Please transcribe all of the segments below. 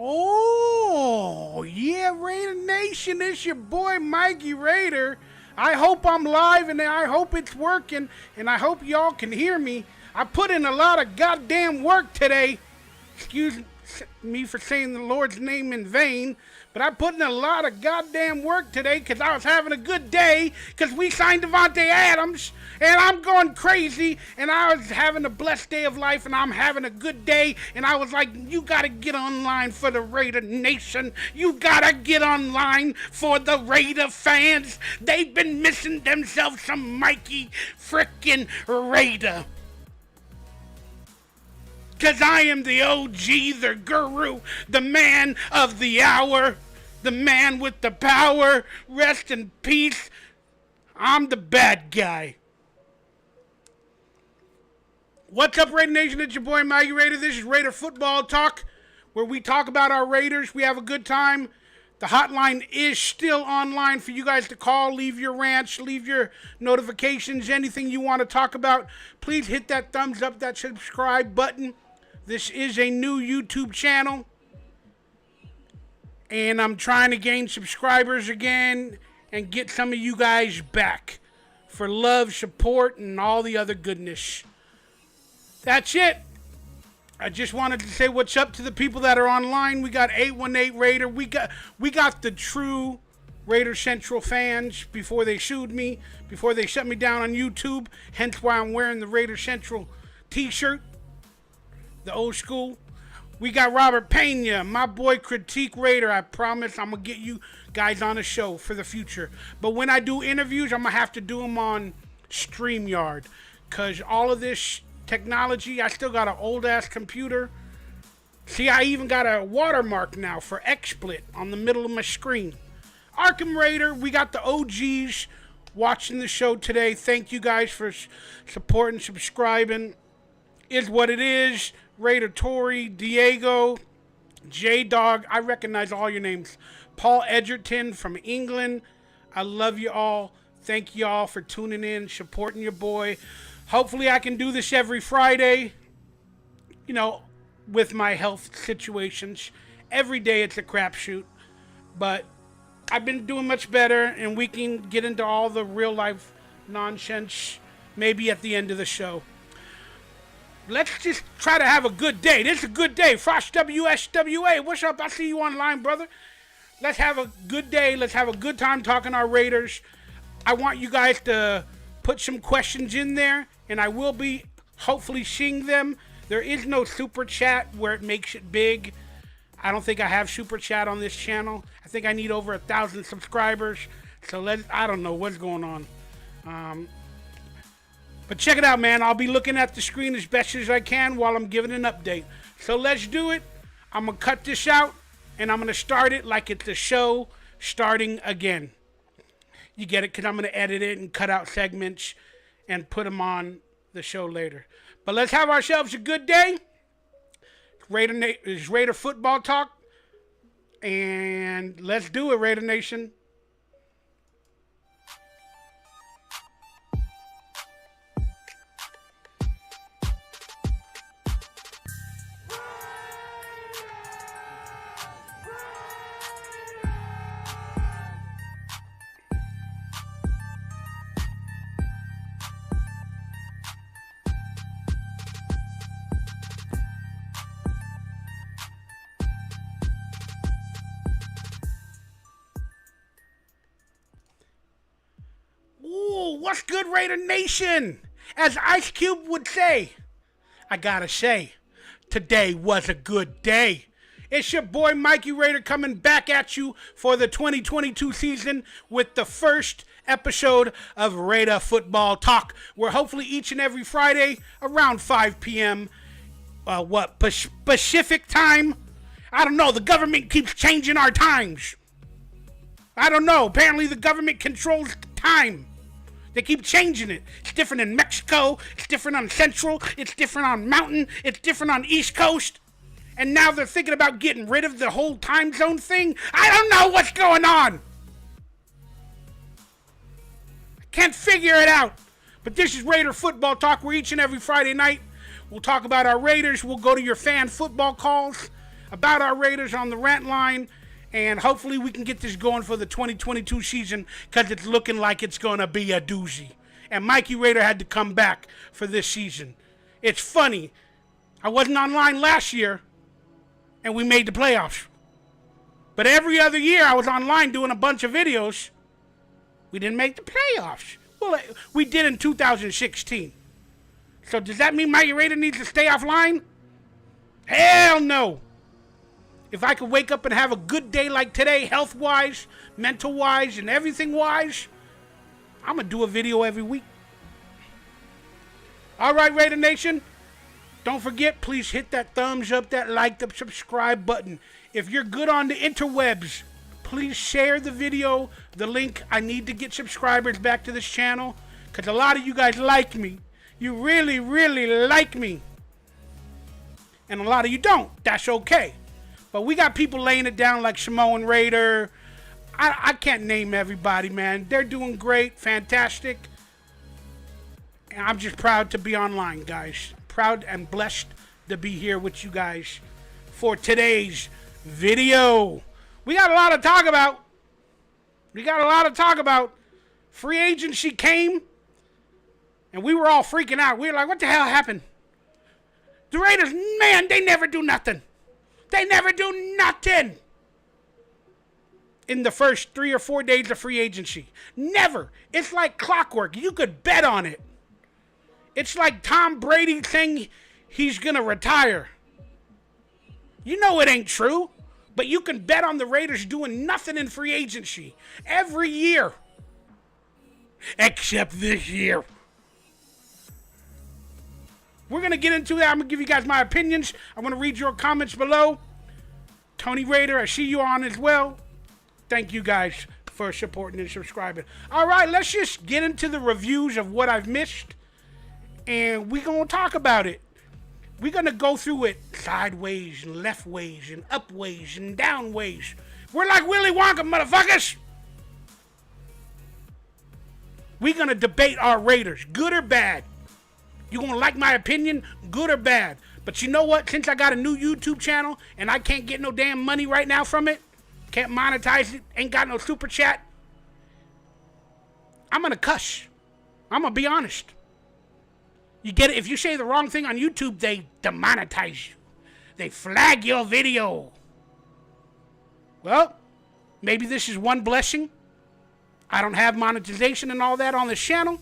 Oh, yeah, Raider Nation, it's your boy Mikey Raider. I hope I'm live and I hope it's working and I hope y'all can hear me. I put in a lot of goddamn work today. Excuse me for saying the Lord's name in vain, but I put in a lot of goddamn work today because I was having a good day because we signed Davante Adams and I'm going crazy and I was having a blessed day of life and I'm having a good day and I was like, you gotta get online for the Raider Nation. You gotta get online for the Raider fans. They've been missing themselves some Mikey frickin' Raider. Because I am the OG, the guru, the man of the hour, the man with the power. Rest in peace. I'm the bad guy. What's up, Raider Nation? It's your boy, Mikey Raider. This is Raider Football Talk, where we talk about our Raiders. We have a good time. The hotline is still online for you guys to call, leave your rants, leave your notifications, anything you want to talk about. Please hit that thumbs up, that subscribe button. This is a new YouTube channel, and I'm trying to gain subscribers again and get some of you guys back for love, support, and all the other goodness. That's it. I just wanted to say what's up to the people that are online. We got 818 Raider. We got the true Raider Central fans before they sued me, before they shut me down on YouTube. Hence why I'm wearing the Raider Central t-shirt. The old school. We got Robert Pena, my boy Critique Raider. I promise I'm going to get you guys on a show for the future. But when I do interviews, I'm going to have to do them on StreamYard. Because all of this technology, I still got an old-ass computer. See, I even got a watermark now for XSplit on the middle of my screen. Arkham Raider, we got the OGs watching the show today. Thank you guys for supporting, subscribing. Is what it is. Raider Tory, Diego, J-Dog, I recognize all your names. Paul Edgerton from England, I love you all. Thank you all for tuning in, supporting your boy. Hopefully I can do this every Friday, you know, with my health situations. Every day it's a crapshoot, but I've been doing much better, and we can get into all the real-life nonsense maybe at the end of the show. Let's just try to have a good day. This is a good day. Frost WSWA. What's up? I see you online, brother. Let's have a good day. Let's have a good time talking our Raiders. I want you guys to put some questions in there, and I will be hopefully seeing them. There is no super chat where it makes it big. I don't think I have super chat on this channel. I think I need over 1,000 subscribers. So I don't know what's going on. But check it out, man. I'll be looking at the screen as best as I can while I'm giving an update. So let's do it. I'm going to cut this out, and I'm going to start it like it's a show starting again. You get it? Because I'm going to edit it and cut out segments and put them on the show later. But let's have ourselves a good day. It's Raider Football Talk. And let's do it, Raider Nation. What's good, Raider Nation? As Ice Cube would say, I gotta say, today was a good day. It's your boy Mikey Raider coming back at you for the 2022 season with the first episode of Raider Football Talk, where hopefully each and every Friday around 5 p.m. Pacific time? I don't know. The government keeps changing our times. I don't know. Apparently the government controls time. They keep changing it. It's different in Mexico. It's different on Central. It's different on Mountain. It's different on East Coast. And now they're thinking about getting rid of the whole time zone thing. I don't know what's going on. I can't figure it out. But this is Raider Football Talk, where each and every Friday night we'll talk about our Raiders. We'll go to your fan football calls. about our Raiders on the rant line. And hopefully we can get this going for the 2022 season because it's looking like it's going to be a doozy. And Mikey Raider had to come back for this season. It's funny. I wasn't online last year and we made the playoffs. But every other year I was online doing a bunch of videos. We didn't make the playoffs. Well, we did in 2016. So does that mean Mikey Raider needs to stay offline? Hell no. If I could wake up and have a good day like today, health-wise, mental-wise, and everything-wise, I'm going to do a video every week. All right, Raider Nation. Don't forget, please hit that thumbs up, that like, the subscribe button. If you're good on the interwebs, please share the video, the link. I need to get subscribers back to this channel because a lot of you guys like me. You really, really like me. And a lot of you don't. That's okay. But we got people laying it down like Samoan Raider. I can't name everybody, man. They're doing great, fantastic. And I'm just proud to be online, guys. Proud and blessed to be here with you guys for today's video. We got a lot to talk about. Free agency came, and we were all freaking out. We were like, what the hell happened? The Raiders, man, they never do nothing. They never do nothing in the first 3 or 4 days of free agency. Never. It's like clockwork. You could bet on it. It's like Tom Brady saying he's going to retire. You know it ain't true, but you can bet on the Raiders doing nothing in free agency every year. Except this year. We're going to get into that. I'm going to give you guys my opinions. I'm going to read your comments below. Tony Raider, I see you on as well. Thank you guys for supporting and subscribing. All right, let's just get into the reviews of what I've missed. And we're going to talk about it. We're going to go through it sideways and left ways and up ways and down ways. We're like Willy Wonka, motherfuckers. We're going to debate our Raiders, good or bad. You gonna like my opinion, good or bad? But you know what? Since I got a new YouTube channel and I can't get no damn money right now from it, can't monetize it, ain't got no super chat, I'm gonna cuss. I'm gonna be honest. You get it? If you say the wrong thing on YouTube, they demonetize you. They flag your video. Well, maybe this is one blessing. I don't have monetization and all that on this channel.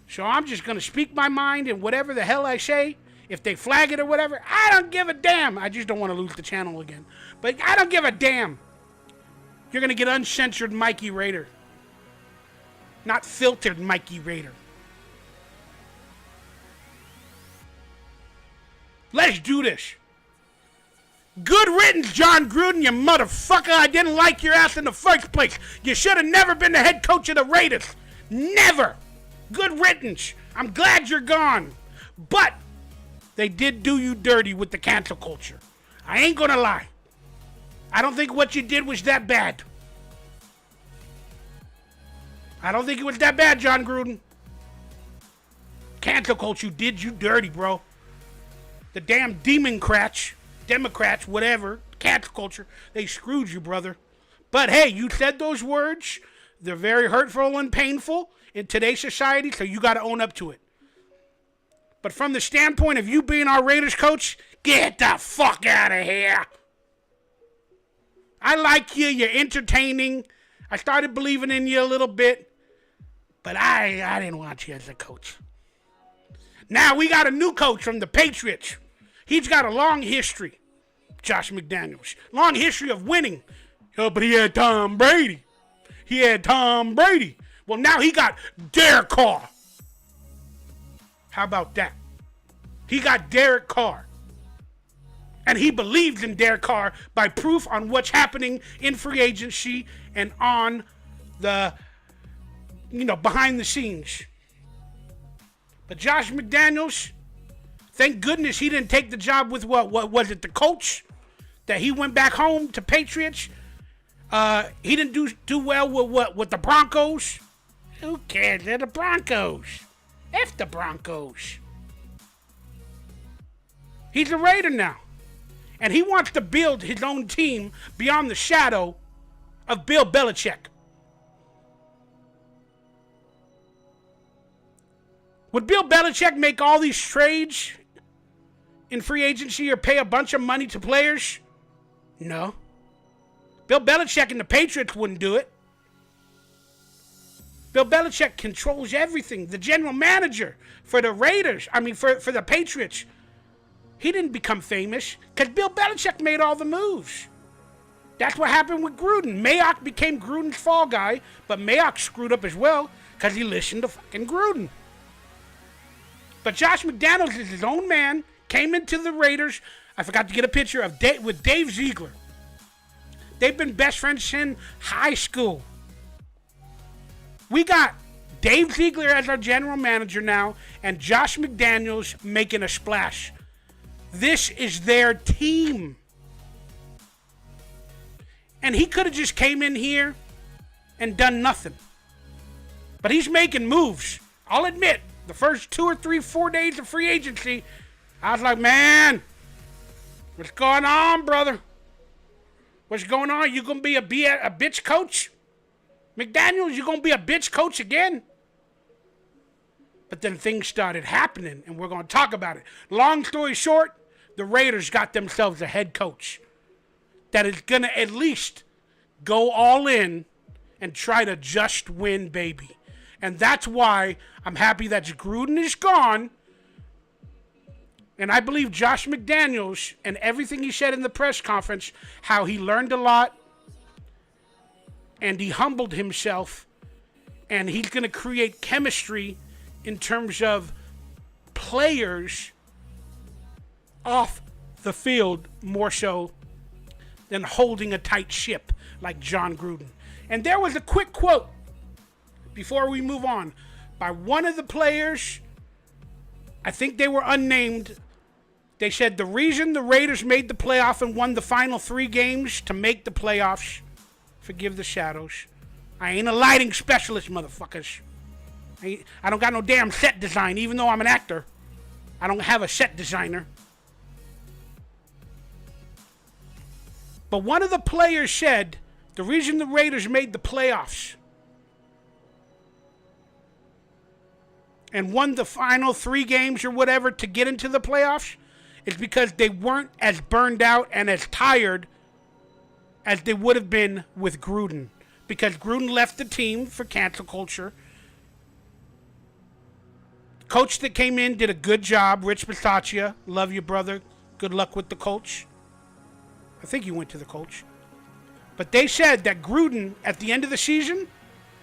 So I'm just going to speak my mind and whatever the hell I say, if they flag it or whatever, I don't give a damn. I just don't want to lose the channel again. But I don't give a damn. You're going to get uncensored Mikey Raider. Not filtered Mikey Raider. Let's do this. Good riddance, John Gruden, you motherfucker. I didn't like your ass in the first place. You should have never been the head coach of the Raiders. Never. Good riddance. I'm glad you're gone. But they did do you dirty with the cancel culture. I ain't gonna lie. I don't think what you did was that bad. I don't think it was that bad, John Gruden. Cancel culture did you dirty, bro. The damn Democrats, whatever, cancel culture, they screwed you, brother. But hey, you said those words. They're very hurtful and painful in today's society, so you got to own up to it. But from the standpoint of you being our Raiders coach, get the fuck out of here. I like you. You're entertaining. I started believing in you a little bit, but I didn't want you as a coach. Now we got a new coach from the Patriots. He's got a long history, Josh McDaniels. Long history of winning. Oh, but he had Tom Brady. Well, now he got Derek Carr. How about that? He got Derek Carr. And he believes in Derek Carr by proof on what's happening in free agency and on the, behind the scenes. But Josh McDaniels, thank goodness he didn't take the job with what was it, the coach? That he went back home to Patriots. He didn't do well with the Broncos. Who cares? They're the Broncos. F the Broncos. He's a Raider now. And he wants to build his own team beyond the shadow of Bill Belichick. Would Bill Belichick make all these trades in free agency or pay a bunch of money to players? No. Bill Belichick and the Patriots wouldn't do it. Bill Belichick controls everything. The general manager for the Raiders, for the Patriots, he didn't become famous because Bill Belichick made all the moves. That's what happened with Gruden. Mayock became Gruden's fall guy, but Mayock screwed up as well because he listened to fucking Gruden. But Josh McDaniels is his own man, came into the Raiders. I forgot to get a picture of with Dave Ziegler. They've been best friends since high school. We got Dave Ziegler as our general manager now, and Josh McDaniels making a splash. This is their team. And he could have just came in here and done nothing. But he's making moves. I'll admit, the first 2 or 3, 4 days of free agency, I was like, man, what's going on, brother? What's going on? You gonna be a bitch coach? McDaniels, you gonna be a bitch coach again? But then things started happening, and we're gonna talk about it. Long story short, the Raiders got themselves a head coach that is gonna at least go all in and try to just win, baby. And that's why I'm happy that Gruden is gone. And I believe Josh McDaniels and everything he said in the press conference, how he learned a lot and he humbled himself, and he's going to create chemistry in terms of players off the field more so than holding a tight ship like John Gruden. And there was a quick quote before we move on by one of the players. I think they were unnamed. They said the reason the Raiders made the playoff and won the final 3 games to make the playoffs, forgive the shadows, I ain't a lighting specialist, motherfuckers. I don't got no damn set design, even though I'm an actor. I don't have a set designer. But one of the players said the reason the Raiders made the playoffs and won the final 3 games or whatever to get into the playoffs is because they weren't as burned out and as tired as they would have been with Gruden. Because Gruden left the team for cancel culture. Coach that came in did a good job. Rich Bisaccia, love you, brother. Good luck with the coach. I think you went to the coach. But they said that Gruden, at the end of the season,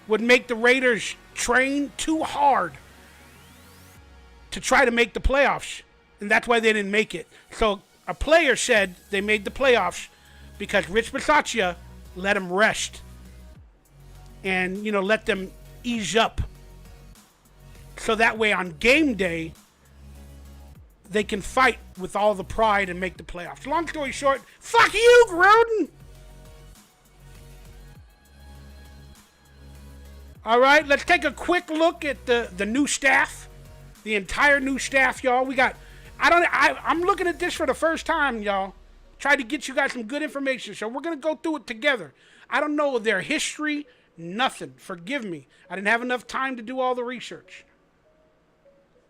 would make the Raiders train too hard to try to make the playoffs. And that's why they didn't make it. So a player said they made the playoffs because Rich Bisaccia let them rest and, let them ease up. So that way on game day, they can fight with all the pride and make the playoffs. Long story short, fuck you, Gruden! All right, let's take a quick look at the new staff. The entire new staff, y'all. I'm looking at this for the first time, y'all. Tried to get you guys some good information, so we're going to go through it together. I don't know their history, nothing. Forgive me. I didn't have enough time to do all the research.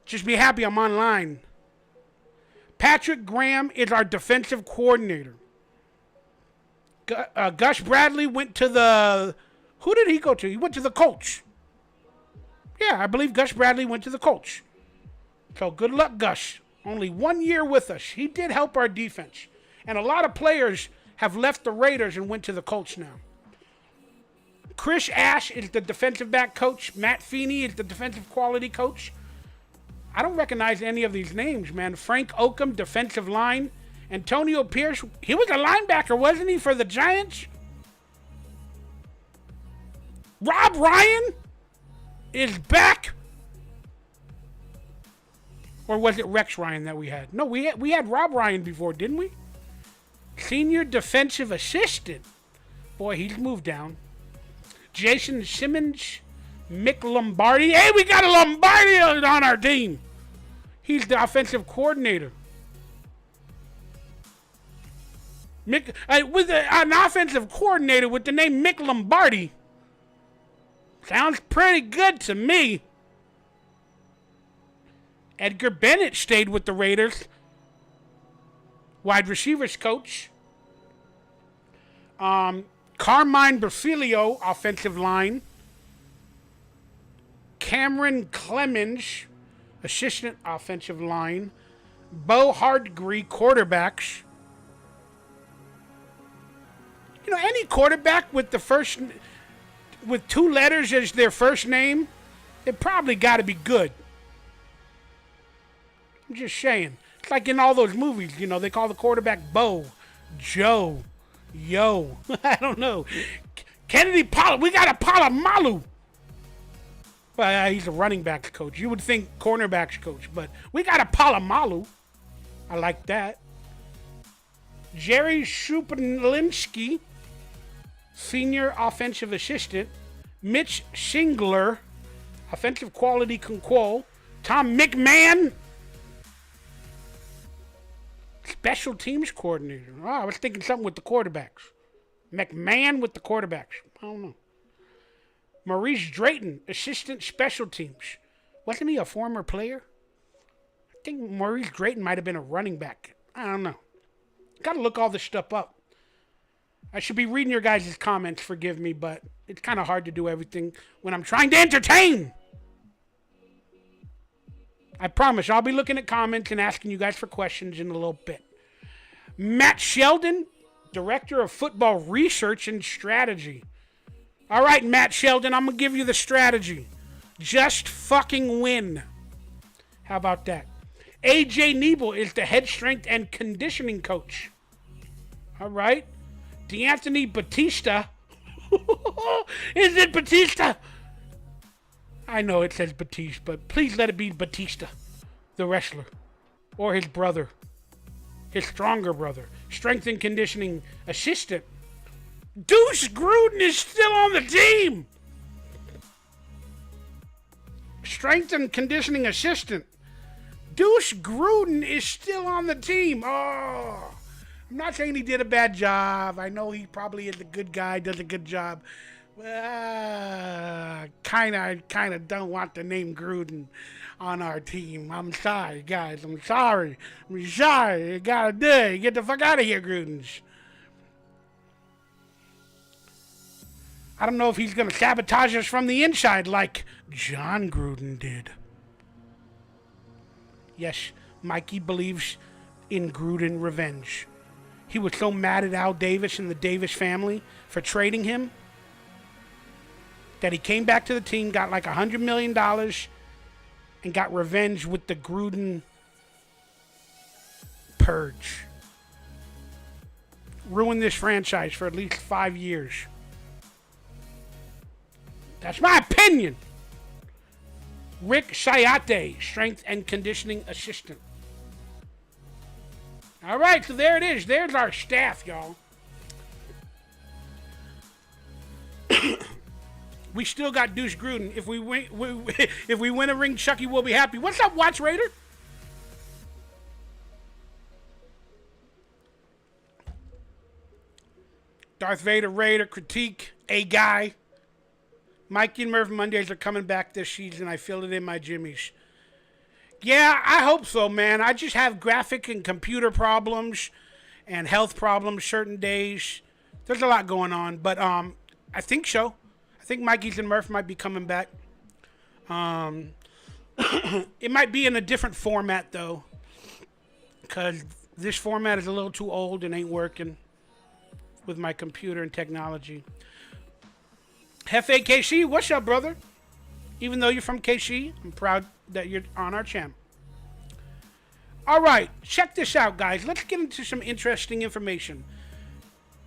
Just be happy I'm online. Patrick Graham is our defensive coordinator. Gus Bradley went to the... Who did he go to? He went to the Colts. Yeah, I believe Gus Bradley went to the Colts. So good luck, Gus. Only 1 year with us. He did help our defense. And a lot of players have left the Raiders and went to the Colts now. Chris Ash is the defensive back coach. Matt Feeney is the defensive quality coach. I don't recognize any of these names, man. Frank Oakham, defensive line. Antonio Pierce, he was a linebacker, wasn't he, for the Giants? Rob Ryan is back. Or was it Rex Ryan that we had? No, we had Rob Ryan before, didn't we? Senior defensive assistant. Boy, he's moved down. Jason Simmons, Mick Lombardi. Hey, we got a Lombardi on our team. He's the offensive coordinator. With an offensive coordinator with the name Mick Lombardi. Sounds pretty good to me. Edgar Bennett stayed with the Raiders. Wide receivers coach. Carmine Berfilio, offensive line. Cameron Clemens, assistant offensive line. Bo Hardgree, quarterbacks. You know, any quarterback with with 2 letters as their first name, they probably got to be good. I'm just saying. It's like in all those movies, you know, they call the quarterback Bo, Joe, Yo. I don't know. Kennedy Pollard. We got a Palomalu. Well, he's a running backs coach. You would think cornerbacks coach, but we got a Palomalu. I like that. Jerry Shupalinski, senior offensive assistant. Mitch Shingler, offensive quality control. Tom McMahon, special teams coordinator. Oh, I was thinking something with the quarterbacks. McMahon with the quarterbacks. I don't know. Maurice Drayton, assistant special teams. Wasn't he a former player? I think Maurice Drayton might have been a running back. I don't know. Got to look all this stuff up. I should be reading your guys' comments, forgive me, but it's kind of hard to do everything when I'm trying to entertain. I promise I'll be looking at comments and asking you guys for questions in a little bit. Matt Sheldon, Director of Football Research and Strategy. All right, Matt Sheldon, I'm going to give you the strategy. Just fucking win. How about that? AJ Nebel is the head strength and conditioning coach. All right. D'Anthony Batista. Is it Batista? I know it says Batista, but please let it be Batista, the wrestler, or his brother, his stronger brother. Strength and conditioning assistant. Deuce Gruden is still on the team. Strength and conditioning assistant. Deuce Gruden is still on the team. Oh, I'm not saying he did a bad job. I know he probably is a good guy, does a good job. Kind of don't want the name Gruden on our team. I'm sorry, guys. I'm sorry. You gotta do it. Get the fuck out of here, Grudens. I don't know if he's gonna sabotage us from the inside like John Gruden did. Yes, Mikey believes in Gruden revenge. He was so mad at Al Davis and the Davis family for trading him that he came back to the team, got like $100 million, and got revenge with the Gruden purge. Ruined this franchise for at least 5 years. That's my opinion. Rick Sayate, strength and conditioning assistant. All right, so there it is. There's our staff, y'all. We still got Deuce Gruden. If we win a ring, Chucky will be happy. What's up, Watch Raider? Darth Vader Raider critique a guy. Mikey and Murph Mondays are coming back this season. I feel it in my jimmies. Yeah, I hope so, man. I just have graphic and computer problems and health problems certain days. There's a lot going on, but I think so. I think Mikey's and Murph might be coming back. It might be in a different format, though, because this format is a little too old and ain't working with my computer and technology. Hefe KC, what's up, brother? Even though you're from KC, I'm proud that you're on our channel. All right, check this out, guys. Let's get into some interesting information.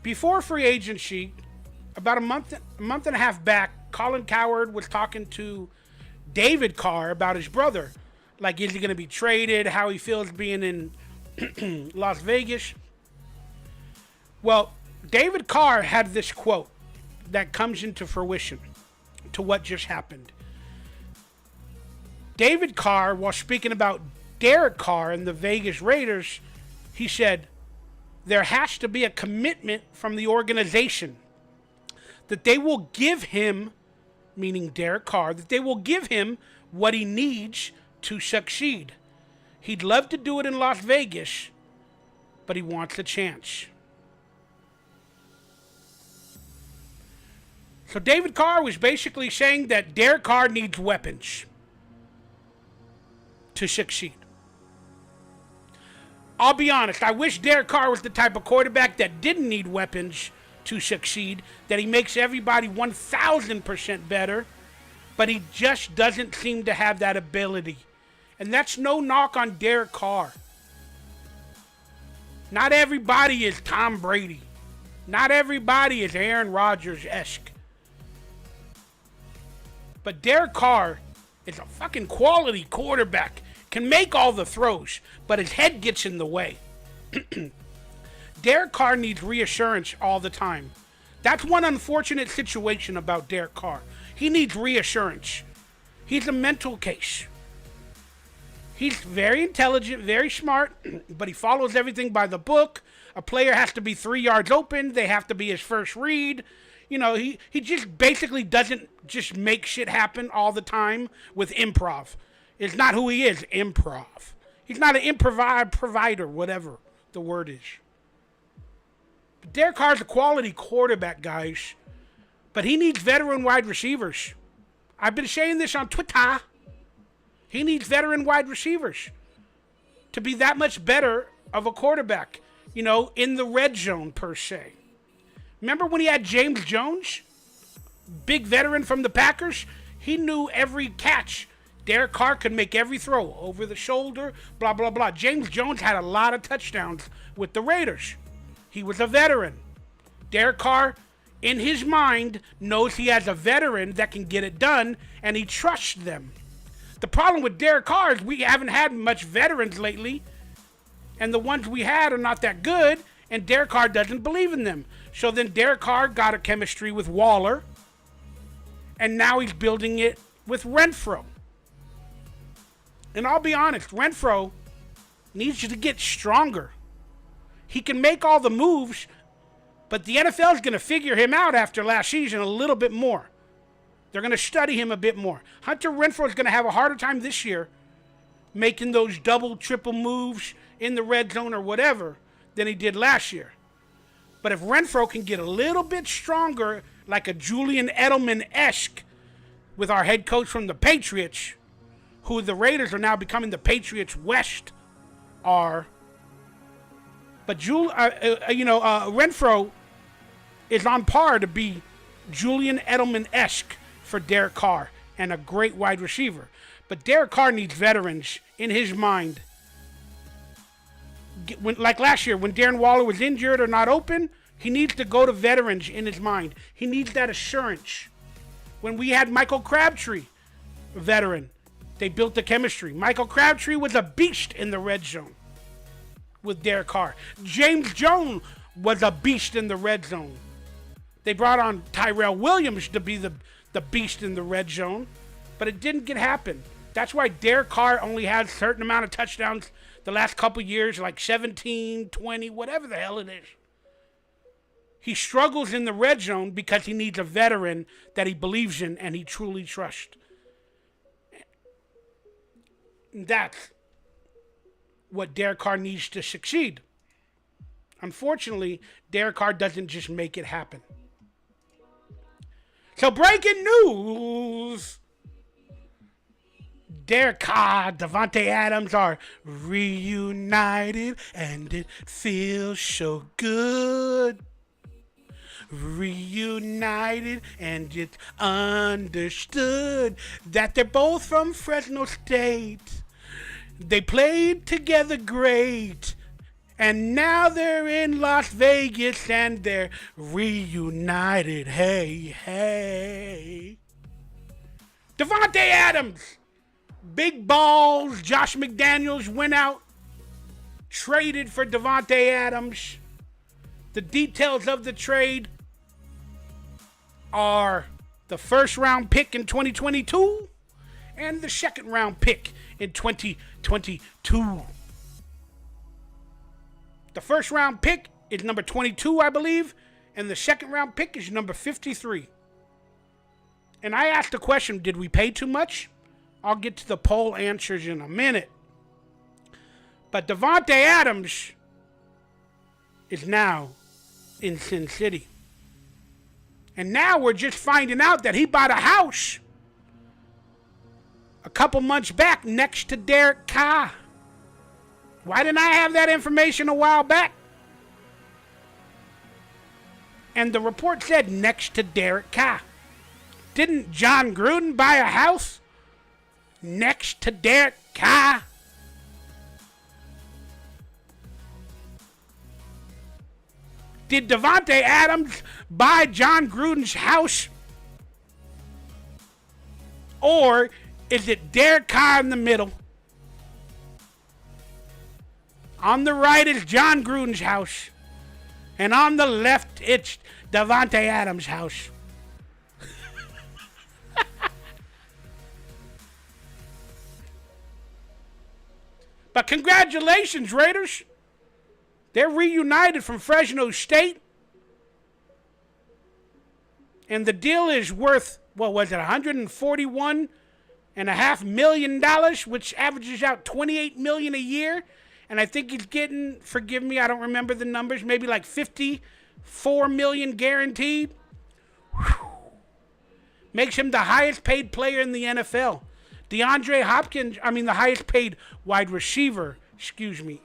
Before free agency, about a month and a half back, Colin Cowherd was talking to David Carr about his brother. Like, is he going to be traded? How he feels being in Las Vegas. Well, David Carr had this quote that comes into fruition to what just happened. David Carr, while speaking about Derek Carr and the Vegas Raiders, he said, there has to be a commitment from the organization that they will give him, meaning Derek Carr, that they will give him what he needs to succeed. He'd love to do it in Las Vegas, but he wants a chance. So David Carr was basically saying that Derek Carr needs weapons to succeed. I'll be honest, I wish Derek Carr was the type of quarterback that didn't need weapons to succeed, that he makes everybody 1,000% better, but he just doesn't seem to have that ability. And that's no knock on Derek Carr. Not everybody is Tom Brady. Not everybody is Aaron Rodgers-esque. But Derek Carr is a fucking quality quarterback. Can make all the throws, but his head gets in the way. Derek Carr needs reassurance all the time. That's one unfortunate situation about Derek Carr. He needs reassurance. He's a mental case. He's very intelligent, very smart, but he follows everything by the book. A player has to be 3 yards open. They have to be his first read. You know, he just basically doesn't just make shit happen all the time with improv. It's not who he is, improv. He's not an provider, whatever the word is. But Derek Carr's a quality quarterback, guys. But he needs veteran wide receivers. I've been saying this on Twitter. He needs veteran wide receivers to be that much better of a quarterback, you know, in the red zone per se. Remember when he had James Jones? Big veteran from the Packers? He knew every catch. Derek Carr could make every throw over the shoulder, blah, blah, blah. James Jones had a lot of touchdowns with the Raiders. He was a veteran. Derek Carr, in his mind, knows he has a veteran that can get it done, and he trusts them. The problem with Derek Carr is we haven't had much veterans lately, and the ones we had are not that good, and Derek Carr doesn't believe in them. So then Derek Carr got a chemistry with Waller, and now he's building it with Renfrow. And I'll be honest, Renfrow needs to get stronger. He can make all the moves, but the NFL is going to figure him out after last season a little bit more. They're going to study him a bit more. Hunter Renfrow is going to have a harder time this year making those double, triple moves in the red zone or whatever than he did last year. But if Renfrow can get a little bit stronger, like a Julian Edelman-esque with our head coach from the Patriots, who the Raiders are now becoming the Patriots West are. But Renfrow is on par to be Julian Edelman-esque for Derek Carr and a great wide receiver. But Derek Carr needs veterans in his mind. Like last year, when Darren Waller was injured or not open, he needs to go to veterans in his mind. He needs that assurance. When we had Michael Crabtree, a veteran, they built the chemistry. Michael Crabtree was a beast in the red zone with Derek Carr. James Jones was a beast in the red zone. They brought on Tyrell Williams to be the beast in the red zone, but it didn't happen. That's why Derek Carr only had a certain amount of touchdowns the last couple years, like 17, 20, whatever the hell it is. He struggles in the red zone because he needs a veteran that he believes in and he truly trusts. That's what Derek Carr needs to succeed. Unfortunately, Derek Carr doesn't just make it happen. So breaking news. Derek Carr, Davante Adams are reunited and it feels so good. Reunited and it's understood that they're both from Fresno State. They played together great. And now they're in Las Vegas and they're reunited. Hey, hey. Davante Adams. Big balls. Josh McDaniels went out. Traded for Davante Adams. The details of the trade are the first round pick in 2022 and the second round pick in 2022. The first round pick is number 22, I believe, and the second round pick is number 53. And I asked the question, did we pay too much? I'll get to the poll answers in a minute. But Davante Adams is now in Sin City. And now we're just finding out that he bought a house a couple months back next to Derek Carr. Why didn't I have that information a while back? And the report said next to Derek Carr. Didn't John Gruden buy a house next to Derek Carr? Did Davante Adams buy John Gruden's house? Or is it Derek Carr in the middle? On the right is John Gruden's house. And on the left, it's Davante Adams' house. But congratulations, Raiders. They're reunited from Fresno State. And the deal is worth, what was it, $141.5 million, which averages out $28 million a year. And I think he's getting, forgive me, I don't remember the numbers, maybe like $54 million guaranteed. Whew. Makes him the highest paid player in the NFL. The highest paid wide receiver,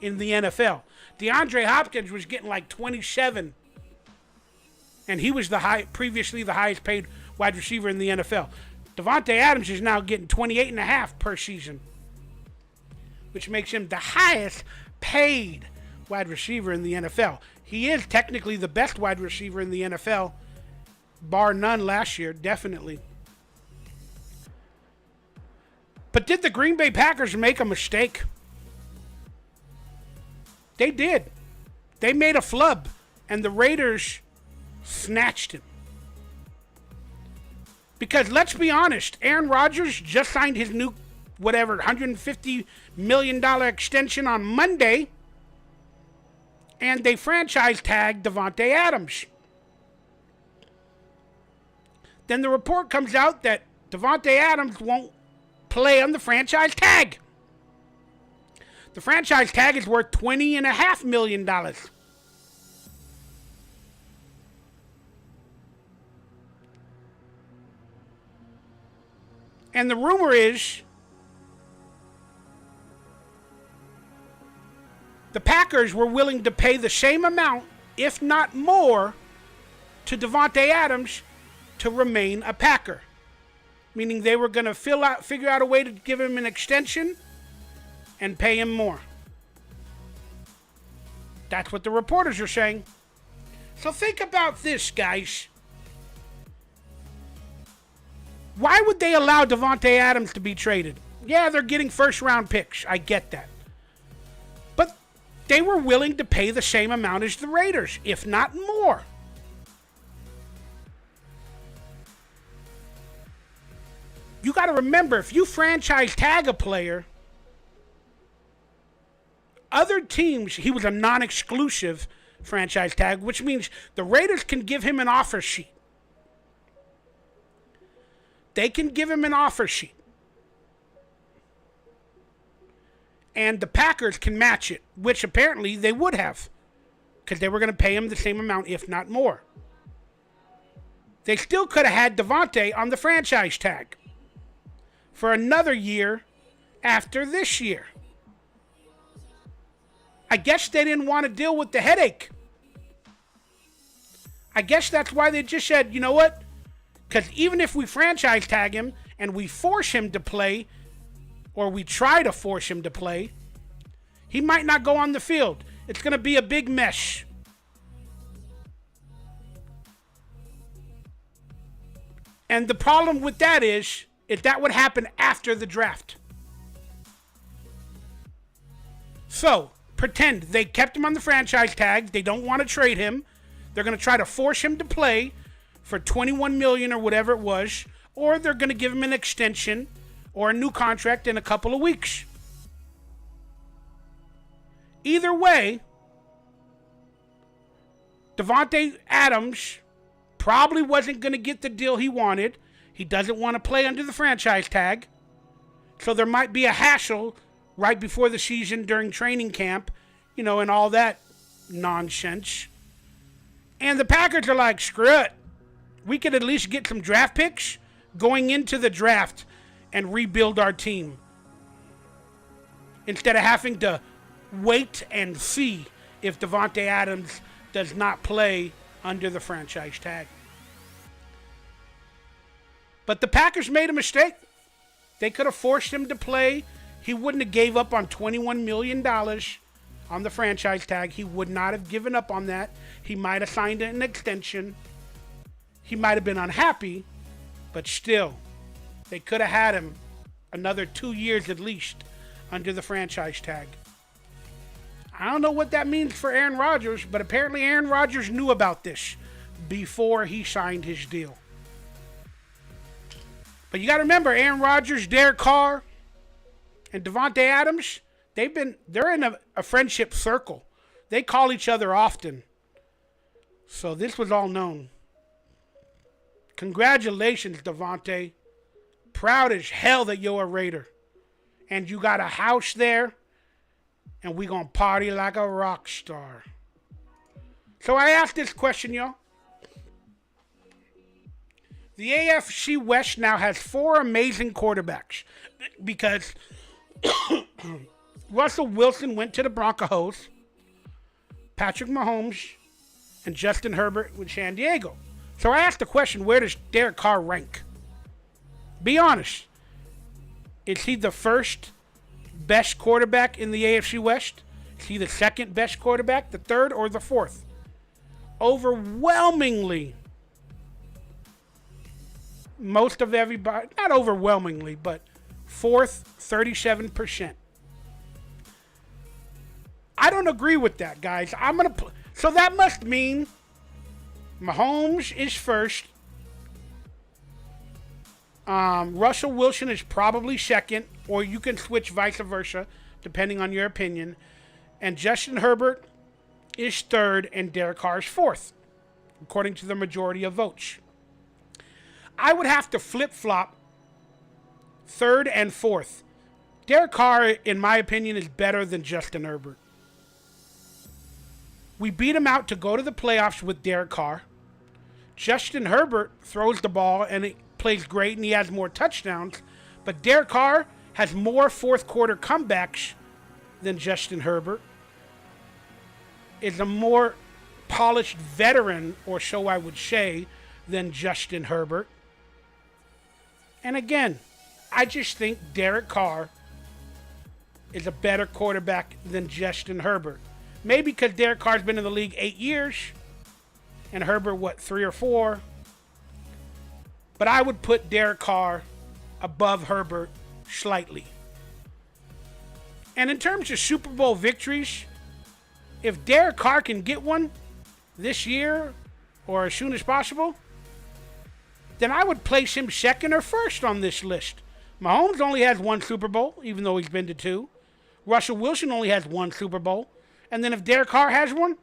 in the NFL. DeAndre Hopkins was getting like 27. And he was previously the highest paid wide receiver in the NFL. Davante Adams is now getting 28.5 per season, which makes him the highest paid wide receiver in the NFL. He is technically the best wide receiver in the NFL, bar none last year, definitely. But did the Green Bay Packers make a mistake? They did. They made a flub, and the Raiders snatched him. Because let's be honest, Aaron Rodgers just signed his new, $150 million extension on Monday, and they franchise tagged Davante Adams. Then the report comes out that Davante Adams won't play on the franchise tag. The franchise tag is worth $20.5 million. And the rumor is the Packers were willing to pay the same amount, if not more, to Davante Adams to remain a Packer. Meaning they were going to figure out a way to give him an extension and pay him more. That's what the reporters are saying. So think about this, guys. Why would they allow Davante Adams to be traded? Yeah, they're getting first-round picks. I get that. But they were willing to pay the same amount as the Raiders, if not more. You got to remember, if you franchise tag a player, other teams, he was a non-exclusive franchise tag, which means the Raiders can give him an offer sheet. They can give him an offer sheet. And the Packers can match it, which apparently they would have, because they were going to pay him the same amount, if not more. They still could have had Davante on the franchise tag for another year after this year. I guess they didn't want to deal with the headache. I guess that's why they just said, you know what? Because even if we franchise tag him and we force him to play, or we try to force him to play, he might not go on the field. It's going to be a big mess. And the problem with that is that would happen after the draft. So, pretend they kept him on the franchise tag. They don't want to trade him. They're going to try to force him to play for $21 million or whatever it was, or they're going to give him an extension or a new contract in a couple of weeks. Either way, Davante Adams probably wasn't going to get the deal he wanted. He doesn't want to play under the franchise tag. So there might be a hassle right before the season during training camp, and all that nonsense. And the Packers are like, screw it. We could at least get some draft picks going into the draft and rebuild our team, instead of having to wait and see if Davante Adams does not play under the franchise tag. But the Packers made a mistake. They could have forced him to play. He wouldn't have gave up on $21 million on the franchise tag. He would not have given up on that. He might have signed an extension. He might have been unhappy, but still, they could have had him another 2 years at least under the franchise tag. I don't know what that means for Aaron Rodgers, but apparently Aaron Rodgers knew about this before he signed his deal. But you got to remember, Aaron Rodgers, Derek Carr, and Davante Adams, they're in a friendship circle. They call each other often. So this was all known. Congratulations, Davante. Proud as hell that you're a Raider. And you got a house there. And we gonna party like a rock star. So I asked this question, y'all. The AFC West now has 4 amazing quarterbacks because Russell Wilson went to the Broncos, Patrick Mahomes, and Justin Herbert with San Diego. So I asked the question, where does Derek Carr rank? Be honest. Is he the first best quarterback in the AFC West? Is he the second best quarterback, the third, or the fourth? Overwhelmingly, most of everybody, not overwhelmingly, but fourth, 37%. I don't agree with that, guys. So that must mean Mahomes is first. Russell Wilson is probably second, or you can switch vice versa, depending on your opinion. And Justin Herbert is third, and Derek Carr is fourth, according to the majority of votes. I would have to flip-flop third and fourth. Derek Carr, in my opinion, is better than Justin Herbert. We beat him out to go to the playoffs with Derek Carr. Justin Herbert throws the ball and it plays great and he has more touchdowns. But Derek Carr has more fourth quarter comebacks than Justin Herbert. Is a more polished veteran, or so I would say, than Justin Herbert. And again, I just think Derek Carr is a better quarterback than Justin Herbert. Maybe because Derek Carr's been in the league 8 years and Herbert, 3 or 4? But I would put Derek Carr above Herbert slightly. And in terms of Super Bowl victories, if Derek Carr can get one this year or as soon as possible, then I would place him second or first on this list. Mahomes only has 1 Super Bowl, even though he's been to 2. Russell Wilson only has 1 Super Bowl. And then if Derek Carr has one,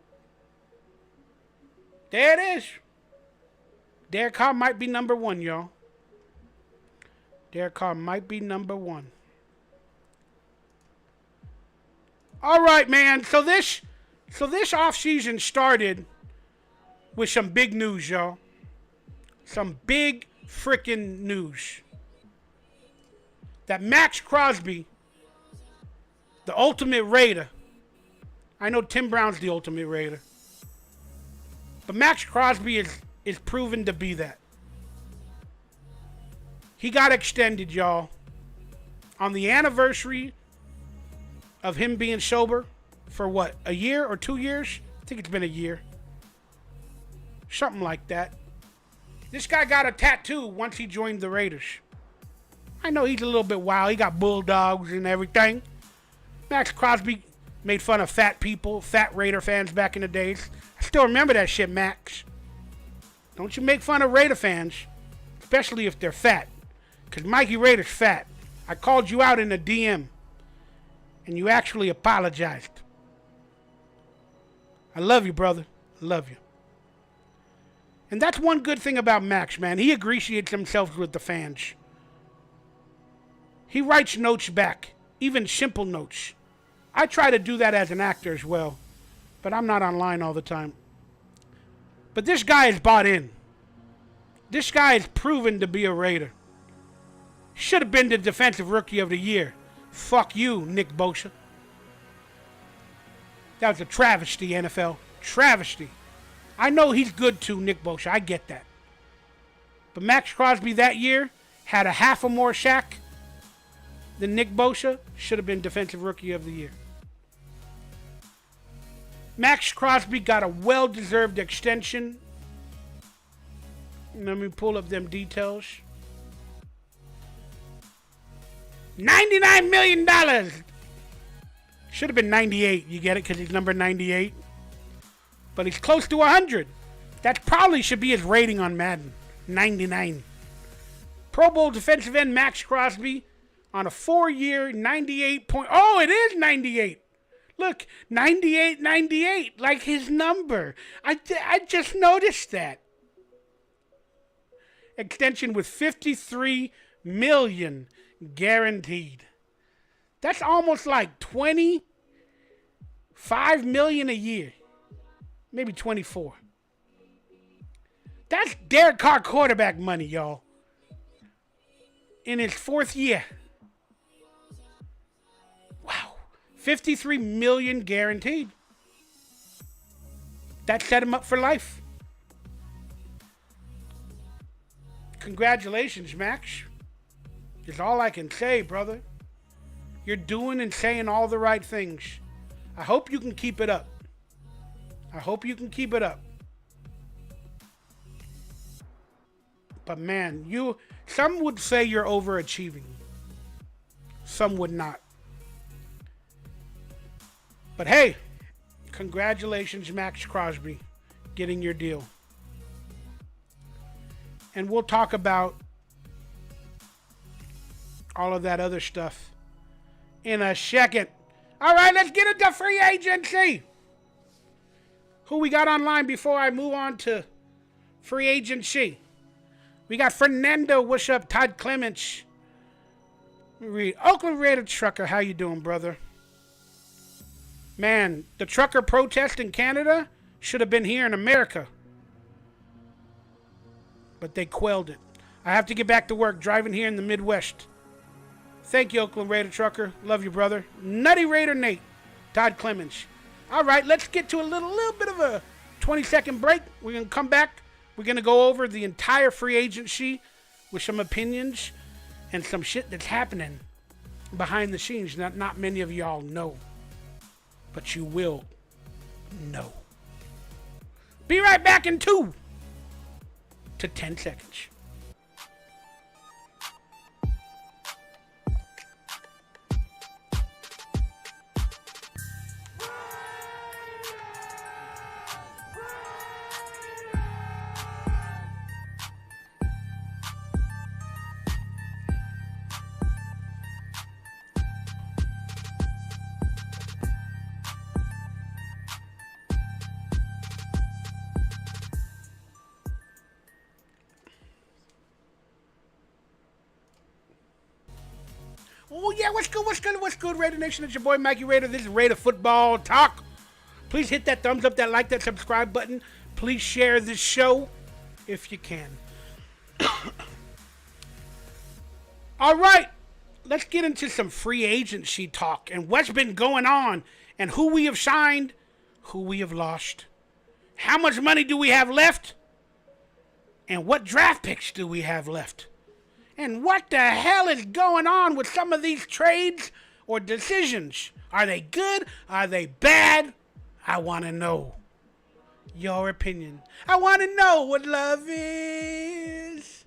there it is. Derek Carr might be number 1, y'all. Derek Carr might be number 1. All right, man. So this offseason started with some big news, y'all. Some big freaking news. That Maxx Crosby, the ultimate Raider. I know Tim Brown's the ultimate Raider. But Maxx Crosby is proven to be that. He got extended, y'all. On the anniversary of him being sober for a year or 2 years? I think it's been a year. Something like that. This guy got a tattoo once he joined the Raiders. I know he's a little bit wild. He got bulldogs and everything. Maxx Crosby made fun of fat people, fat Raider fans back in the days. I still remember that shit, Max. Don't you make fun of Raider fans, especially if they're fat. Because Mikey Raider's fat. I called you out in a DM, and you actually apologized. I love you, brother. I love you. And that's one good thing about Max, man. He ingratiates himself with the fans. He writes notes back, even simple notes. I try to do that as an actor as well, but I'm not online all the time. But this guy is bought in. This guy is proven to be a Raider. Should have been the Defensive Rookie of the Year. Fuck you, Nick Bosa. That was a travesty, NFL. Travesty. I know he's good too, Nick Bosa. I get that. But Maxx Crosby that year had a half a more sack than Nick Bosa. Should have been Defensive Rookie of the Year. Maxx Crosby got a well-deserved extension. Let me pull up them details. $99 million. Should have been 98. You get it? Because he's number 98. But he's close to 100. That probably should be his rating on Madden. 99. Pro Bowl defensive end Maxx Crosby on a 4-year 98 point. Oh, it is 98. Look, 98, 98, like his number. I just noticed that. Extension with $53 million guaranteed. That's almost like $25 million a year. Maybe 24. That's Derek Carr quarterback money, y'all. In his 4th year. Wow. $53 million guaranteed. That set him up for life. Congratulations, Max. Is all I can say, brother. You're doing and saying all the right things. I hope you can keep it up. I hope you can keep it up. But man, some would say you're overachieving. Some would not. But hey, congratulations, Maxx Crosby, getting your deal. And we'll talk about all of that other stuff in a second. All right, let's get into free agency. Who we got online before I move on to free agency? We got Fernando. What's up? Todd Clements. Let me read. Oakland Raider trucker. How you doing, brother? Man, the trucker protest in Canada should have been here in America. But they quelled it. I have to get back to work driving here in the Midwest. Thank you, Oakland Raider trucker. Love you, brother. Nutty Raider Nate. Todd Clements. All right, let's get to a little bit of a 20-second break. We're going to come back. We're going to go over the entire free agency with some opinions and some shit that's happening behind the scenes that not many of y'all know. But you will know. Be right back in 2 to 10 seconds. Oh, yeah, what's good, Raider Nation? It's your boy, Mikey Raider. This is Raider Football Talk. Please hit that thumbs up, that like, that subscribe button. Please share this show if you can. All right, let's get into some free agency talk and what's been going on and who we have signed, who we have lost. How much money do we have left? And what draft picks do we have left? And what the hell is going on with some of these trades or decisions? Are they good? Are they bad? I want to know your opinion. I want to know what love is.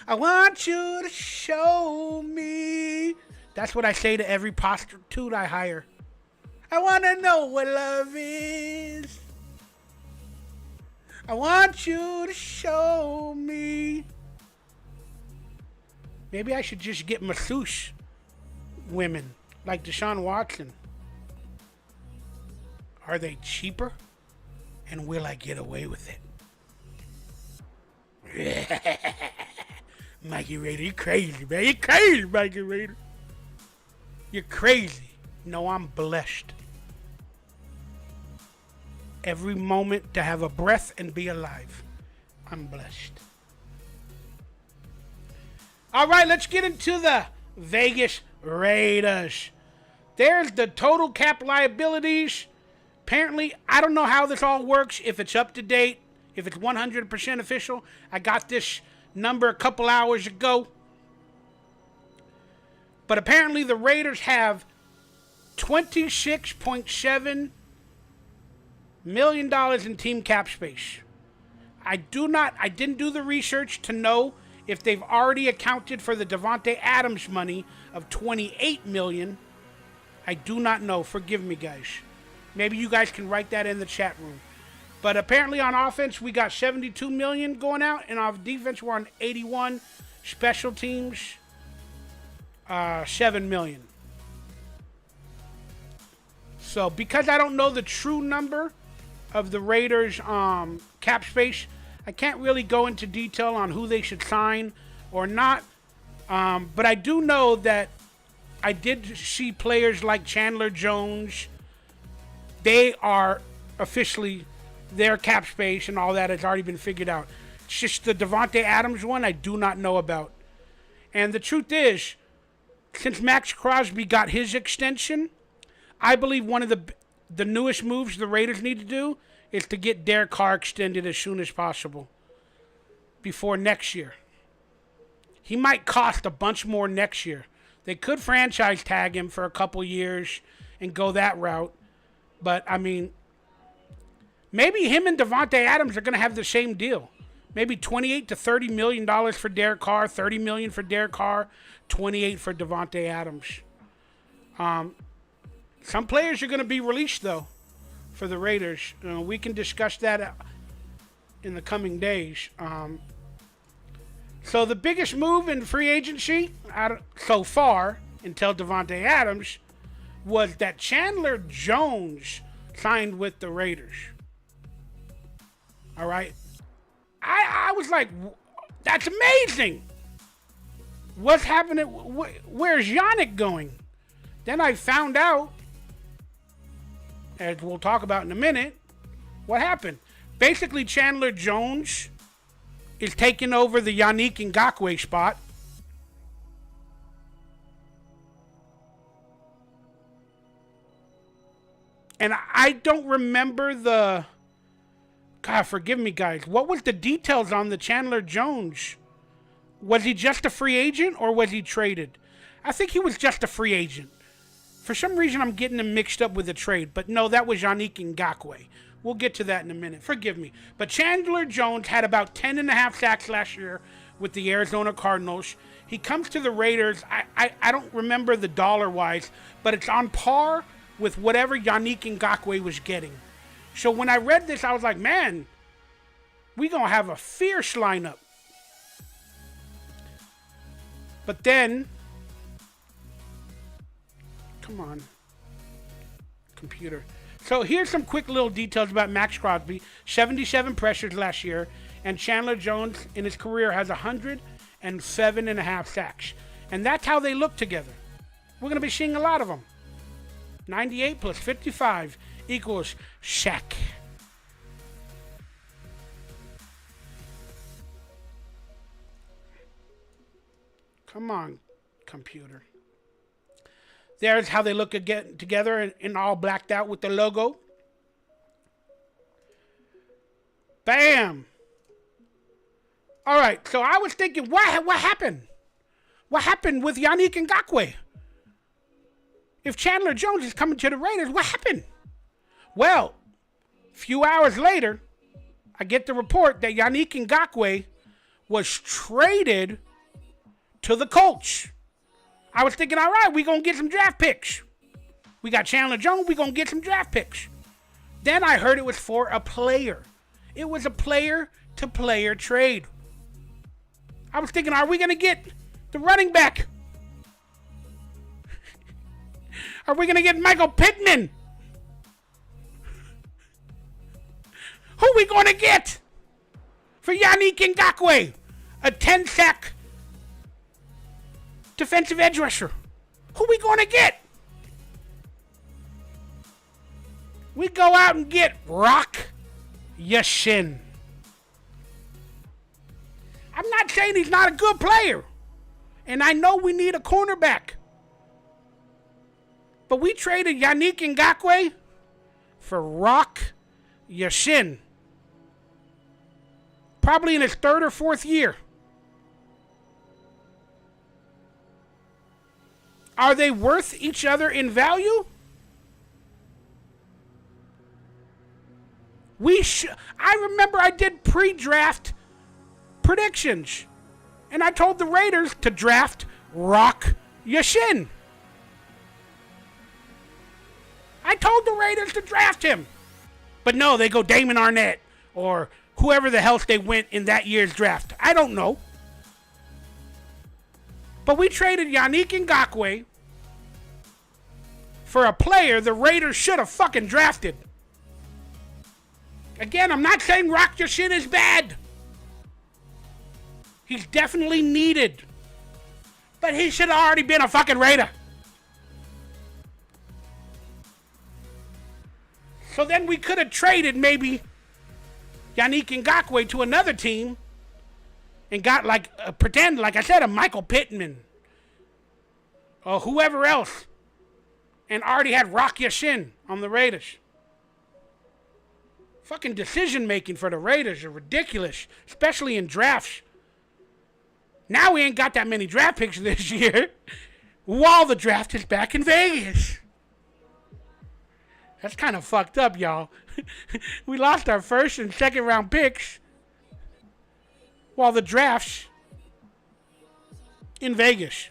I want you to show me. That's what I say to every prostitute I hire. I want to know what love is. I want you to show me. Maybe I should just get masseuse women like Deshaun Watson. Are they cheaper? And will I get away with it? Mikey Raider, you're crazy, man. You're crazy, Mikey Raider. You're crazy. No, I'm blessed. Every moment to have a breath and be alive. I'm blessed. All right, let's get into the Vegas Raiders. There's the total cap liabilities. Apparently, I don't know how this all works, if it's up to date, if it's 100% official. I got this number a couple hours ago. But apparently the Raiders have $26.7 million in team cap space. I didn't do the research to know if they've already accounted for the Davante Adams money of $28 million. I do not know. Forgive me, guys. Maybe you guys can write that in the chat room. But apparently on offense, we got $72 million going out. And on defense, we're on 81. Special teams, $7 million. So because I don't know the true number of the Raiders' cap space, I can't really go into detail on who they should sign or not. But I do know that I did see players like Chandler Jones. They are officially, their cap space and all that has already been figured out. It's just the Davante Adams one I do not know about. And the truth is, since Maxx Crosby got his extension, I believe one of the newest moves the Raiders need to do is to get Derek Carr extended as soon as possible before next year. He might cost a bunch more next year. They could franchise tag him for a couple years and go that route. But, I mean, maybe him and Davante Adams are going to have the same deal. Maybe $28 to $30 million for Derek Carr, $30 million for Derek Carr, $28 for Davante Adams. Some players are going to be released, though, for the Raiders. We can discuss that in the coming days. So the biggest move in free agency so far, until Davante Adams, was that Chandler Jones signed with the Raiders. All right? I was like, that's amazing. What's happening? Where's Yannick going? Then I found out, as we'll talk about in a minute, what happened. Basically, Chandler Jones is taking over the Yannick Ngakoue spot. And I don't remember the... God, forgive me, guys. What was the details on the Chandler Jones? Was he just a free agent or was he traded? I think he was just a free agent. For some reason, I'm getting him mixed up with the trade. But no, that was Yannick Ngakoue. We'll get to that in a minute. Forgive me. But Chandler Jones had about 10.5 sacks last year with the Arizona Cardinals. He comes to the Raiders. I don't remember the dollar-wise, but it's on par with whatever Yannick Ngakoue was getting. So when I read this, I was like, man, we going to have a fierce lineup. But then, come on, computer. So here's some quick little details about Maxx Crosby. 77 pressures last year, and Chandler Jones in his career has 107.5 sacks. And that's how they look together. We're going to be seeing a lot of them. 98 plus 55 equals Shaq. Come on, computer. There's how they look again together and all blacked out with the logo. Bam. All right, so I was thinking, what happened? What happened with Yannick Ngakoue? If Chandler Jones is coming to the Raiders, what happened? Well, a few hours later, I get the report that Yannick Ngakoue was traded to the Colts. I was thinking, all right, we're going to get some draft picks. We got Chandler Jones, we're going to get some draft picks. Then I heard it was for a player. It was a player-to-player trade. I was thinking, are we going to get the running back? Are we going to get Michael Pittman? Who we going to get for Yannick Ngakoue? A 10-sack defensive edge rusher. Who we going to get? We go out and get Rock Ya-Sin. I'm not saying he's not a good player. And I know we need a cornerback. But we traded Yannick Ngakoue for Rock Ya-Sin. Probably in his third or fourth year. Are they worth each other in value? I remember I did pre-draft predictions. And I told the Raiders to draft Rock Ya-Sin. I told the Raiders to draft him. But no, they go Damon Arnett or whoever the hell they went in that year's draft. I don't know. But we traded Yannick Ngakoue for a player the Raiders should have fucking drafted. Again, I'm not saying Rock Ya-Sin is bad. He's definitely needed. But he should have already been a fucking Raider. So then we could have traded maybe Yannick Ngakoue to another team and got pretend, like I said, a Michael Pittman or whoever else and already had Rock Ya-Sin on the Raiders. Fucking decision making for the Raiders are ridiculous, especially in drafts. Now we ain't got that many draft picks this year while the draft is back in Vegas. That's kind of fucked up, y'all. We lost our first and second round picks while the draft's in Vegas.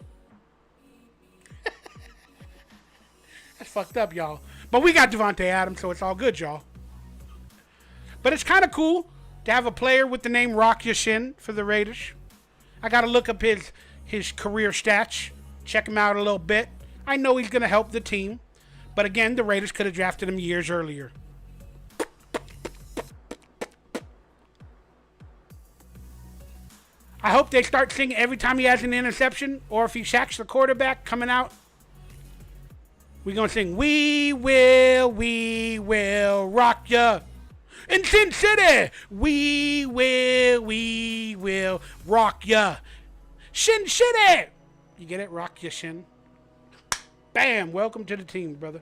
That's fucked up, y'all. But we got Davante Adams, so it's all good, y'all. But it's kind of cool to have a player with the name Rock Ya-Sin for the Raiders. I got to look up his career stats, check him out a little bit. I know he's going to help the team. But again, the Raiders could have drafted him years earlier. I hope they start singing every time he has an interception or if he sacks the quarterback coming out. We're going to sing, we will rock ya. In Sin City, we will rock ya. Sin City. You get it? Rock ya, Sin. Bam! Welcome to the team, brother.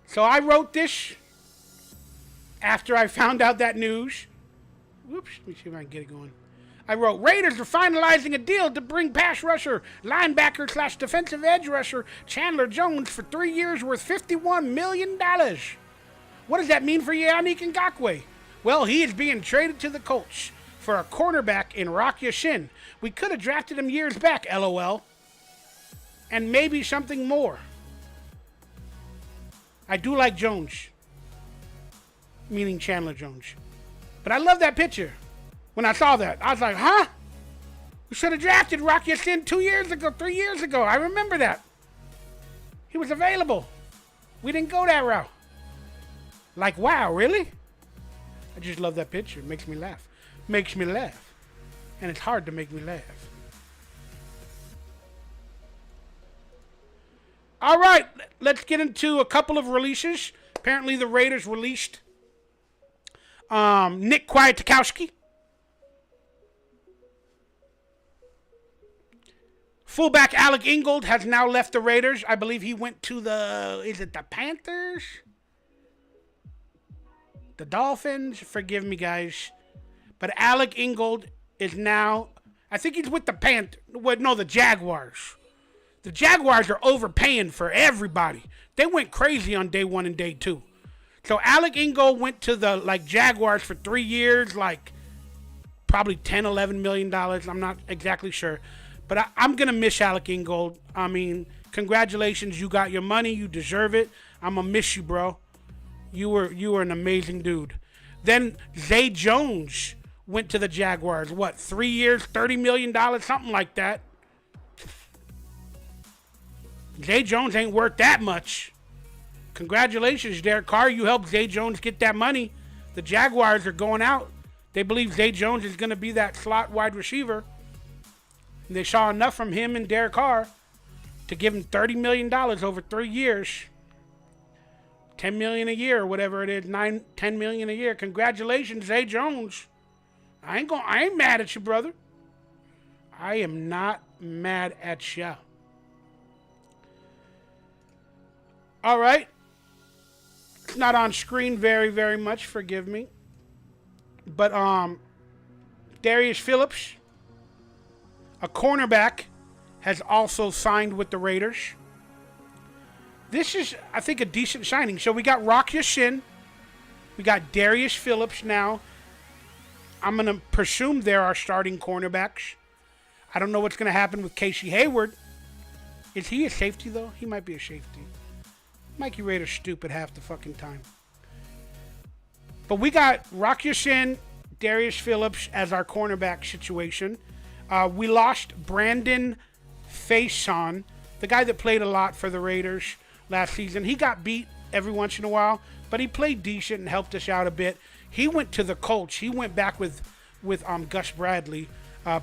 So I wrote this after I found out that news. Whoops, let me see if I can get it going. I wrote, Raiders are finalizing a deal to bring pass rusher, linebacker / defensive edge rusher Chandler Jones for 3 years worth $51 million. What does that mean for Yannick Ngakoue? Well, he is being traded to the Colts for a cornerback in Rock Ya-Sin. We could have drafted him years back, LOL. And maybe something more. I do like Jones. Meaning Chandler Jones. But I love that picture. When I saw that, I was like, huh? We should have drafted Rock Ya-Sin 2 years ago, 3 years ago. I remember that. He was available. We didn't go that route. Like, wow, really? I just love that picture. It makes me laugh. Makes me laugh. And it's hard to make me laugh. All right, let's get into a couple of releases. Apparently the Raiders released Nick Kwiatkowski. Fullback Alec Ingold has now left the Raiders. I believe he went to the Panthers? The Dolphins? Forgive me, guys. But Alec Ingold is now, I think he's with the the Jaguars. The Jaguars are overpaying for everybody. They went crazy on day 1 and day 2. So Alec Ingold went to the Jaguars for 3 years, probably $10, $11 million. I'm not exactly sure. But I'm going to miss Alec Ingold. I mean, congratulations. You got your money. You deserve it. I'm going to miss you, bro. You were an amazing dude. Then Zay Jones went to the Jaguars. What, 3 years, $30 million, something like that. Zay Jones ain't worth that much. Congratulations, Derek Carr. You helped Zay Jones get that money. The Jaguars are going out. They believe Zay Jones is going to be that slot wide receiver. And they saw enough from him and Derek Carr to give him $30 million over 3 years. $10 million a year, or whatever it is, $10 million a year. Congratulations, Zay Jones. I ain't mad at you, brother. I am not mad at ya. All right. It's not on screen very, very much. Forgive me. But Darius Phillips, a cornerback, has also signed with the Raiders. This is, I think, a decent signing. So we got Rock Ya-Sin. We got Darius Phillips now. I'm going to presume they're our starting cornerbacks. I don't know what's going to happen with Casey Hayward. Is he a safety, though? He might be a safety. Mikey Raider's stupid half the fucking time. But we got Rock Ya-Sin, Darius Phillips as our cornerback situation. We lost Brandon Faison, the guy that played a lot for the Raiders last season. He got beat every once in a while, but he played decent and helped us out a bit. He went to the Colts. He went back with Gus Bradley.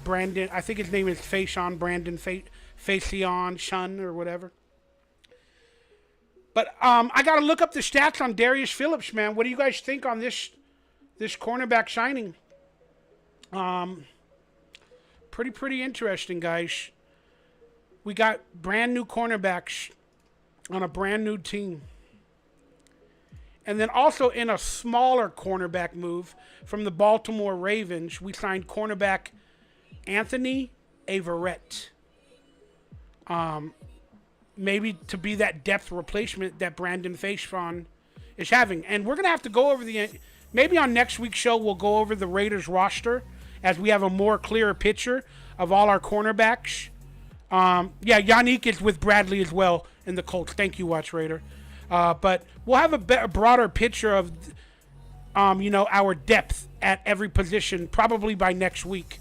Brandon, I think his name is Faison, Brandon Faison, son or whatever. But I got to look up the stats on Darius Phillips, man. What do you guys think on this cornerback signing? Pretty interesting, guys. We got brand new cornerbacks on a brand new team. And then also in a smaller cornerback move from the Baltimore Ravens, we signed cornerback Anthony Averett. Maybe to be that depth replacement that Brandon Faison is having. And we're going to have to go over maybe on next week's show, we'll go over the Raiders roster as we have a more clearer picture of all our cornerbacks. Yannick is with Bradley as well in the Colts. Thank you, Watch Raider. But we'll have a broader picture of, our depth at every position probably by next week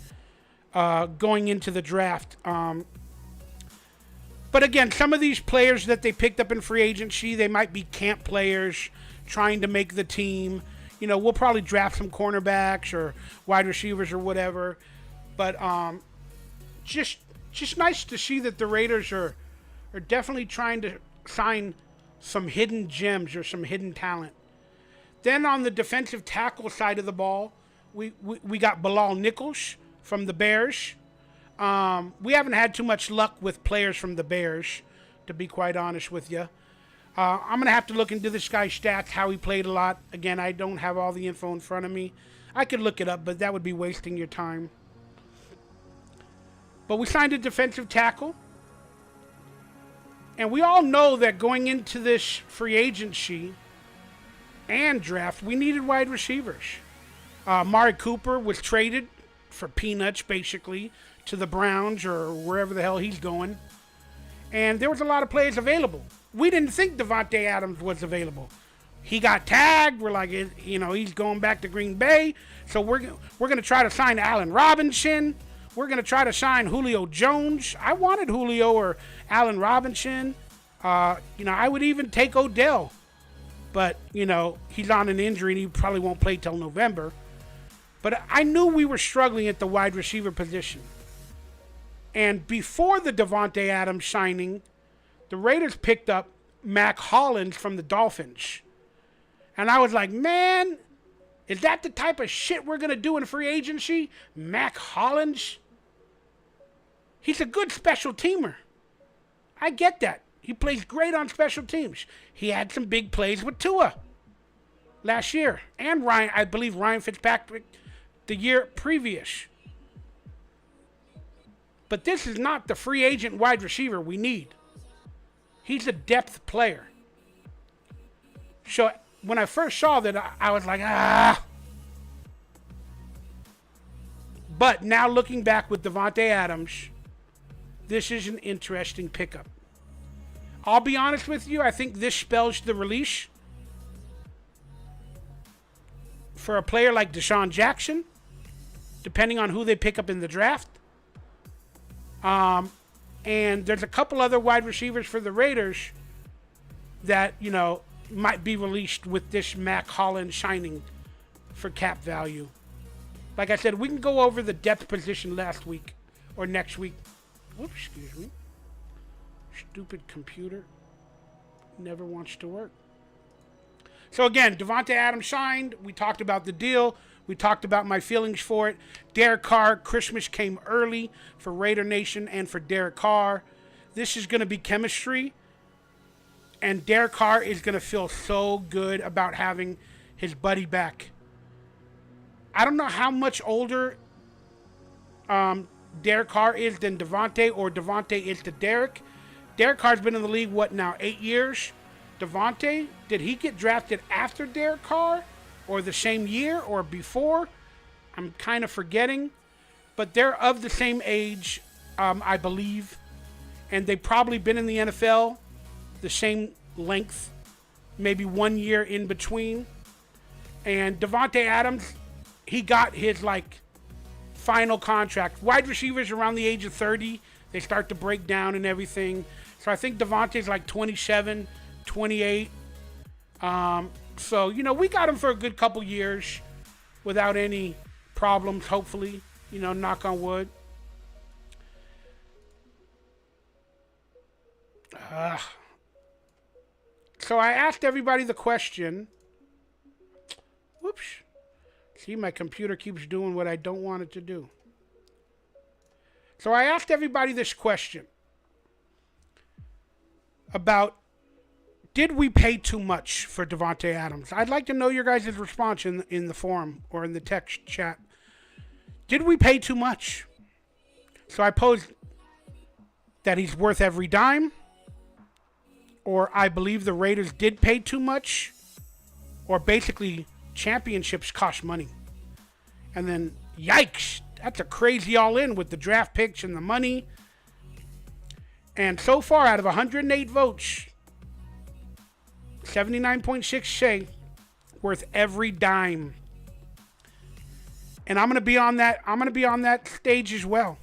going into the draft. But again, some of these players that they picked up in free agency, they might be camp players trying to make the team. We'll probably draft some cornerbacks or wide receivers or whatever. But just nice to see that the Raiders are definitely trying to sign some hidden gems or some hidden talent. Then on the defensive tackle side of the ball, we got Bilal Nichols from the Bears. We haven't had too much luck with players from the Bears, to be quite honest with you. I'm going to have to look into this guy's stats, how he played a lot. Again, I don't have all the info in front of me. I could look it up, but that would be wasting your time. But we signed a defensive tackle. And we all know that going into this free agency and draft, we needed wide receivers. Amari Cooper was traded for peanuts, basically, to the Browns or wherever the hell he's going. And there was a lot of players available. We didn't think Davante Adams was available. He got tagged. We're like, he's going back to Green Bay. So we're going to try to sign Allen Robinson. We're going to try to sign Julio Jones. I wanted Julio or Allen Robinson. I would even take Odell. But, he's on an injury and he probably won't play till November. But I knew we were struggling at the wide receiver position. And before the Davante Adams signing, the Raiders picked up Mack Hollins from the Dolphins. And I was like, man, is that the type of shit we're going to do in free agency? Mack Hollins? He's a good special teamer. I get that. He plays great on special teams. He had some big plays with Tua last year. And I believe Ryan Fitzpatrick the year previous. But this is not the free agent wide receiver we need. He's a depth player. So when I first saw that, I was like, But now looking back with Davante Adams, this is an interesting pickup. I'll be honest with you, I think this spells the release for a player like Deshaun Jackson depending on who they pick up in the draft. And there's a couple other wide receivers for the Raiders that, might be released with this Mack Hollins signing for cap value. Like I said, we can go over the depth position next week. Whoops, excuse me. Stupid computer never wants to work. So again, Davante Adams signed. We talked about the deal. We talked about my feelings for it. Derek Carr, Christmas came early for Raider Nation and for Derek Carr. This is going to be chemistry. And Derek Carr is going to feel so good about having his buddy back. I don't know how much older Derek Carr is than Davante, or Davante is to Derek. Derek Carr's been in the league, 8 years? Davante, did he get drafted after Derek Carr? Or the same year? Or before? I'm kind of forgetting. But they're of the same age, I believe. And they've probably been in the NFL the same length. Maybe 1 year in between. And Davante Adams, he got his, final contract. Wide receivers around the age of 30, they start to break down and everything. So I think Davante's 27, 28. So, we got him for a good couple years without any problems, hopefully. Knock on wood. So I asked everybody the question. Whoops. See, my computer keeps doing what I don't want it to do. So I asked everybody this question about, did we pay too much for Davante Adams? I'd like to know your guys' response in the forum or in the text chat. Did we pay too much? So I posed that he's worth every dime, or I believe the Raiders did pay too much, or basically championships cost money. And then, yikes, that's a crazy all-in with the draft picks and the money. And so far, out of 108 votes, 79.6 say worth every dime. And I'm gonna be on that stage as well.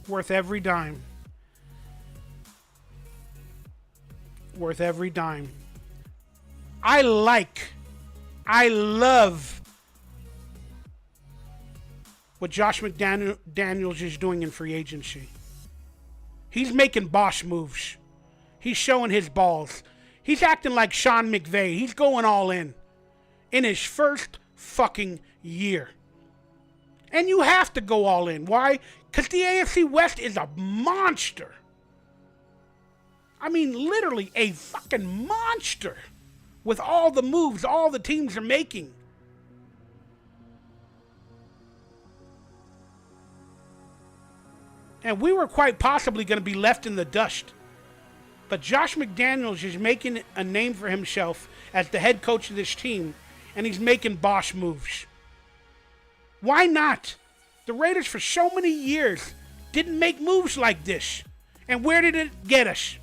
Worth every dime. Worth every dime. I love what Josh McDaniels is doing in free agency. He's making boss moves. He's showing his balls. He's acting like Sean McVay. He's going all in his first fucking year. And you have to go all in. Why? Because the AFC West is a monster. I mean, literally a fucking monster with all the moves all the teams are making. And we were quite possibly going to be left in the dust. But Josh McDaniels is making a name for himself as the head coach of this team, and he's making boss moves. Why not? The Raiders for so many years didn't make moves like this. And where did it get us?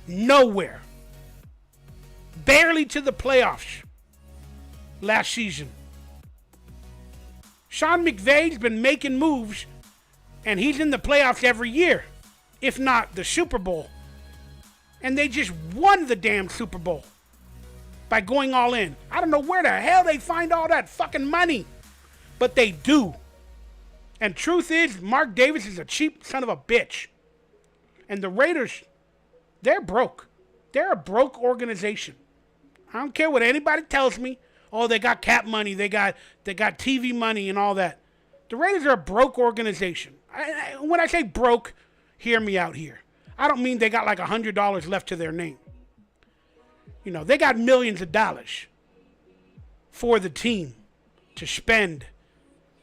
Nowhere. Barely to the playoffs last season. Sean McVay's been making moves, and he's in the playoffs every year, if not the Super Bowl. And they just won the damn Super Bowl by going all in. I don't know where the hell they find all that fucking money, but they do. And truth is, Mark Davis is a cheap son of a bitch. And the Raiders, they're broke. They're a broke organization. I don't care what anybody tells me. Oh, they got cap money. They got TV money and all that. The Raiders are a broke organization. When I say broke, hear me out here. I don't mean they got like $100 left to their name. They got millions of dollars for the team to spend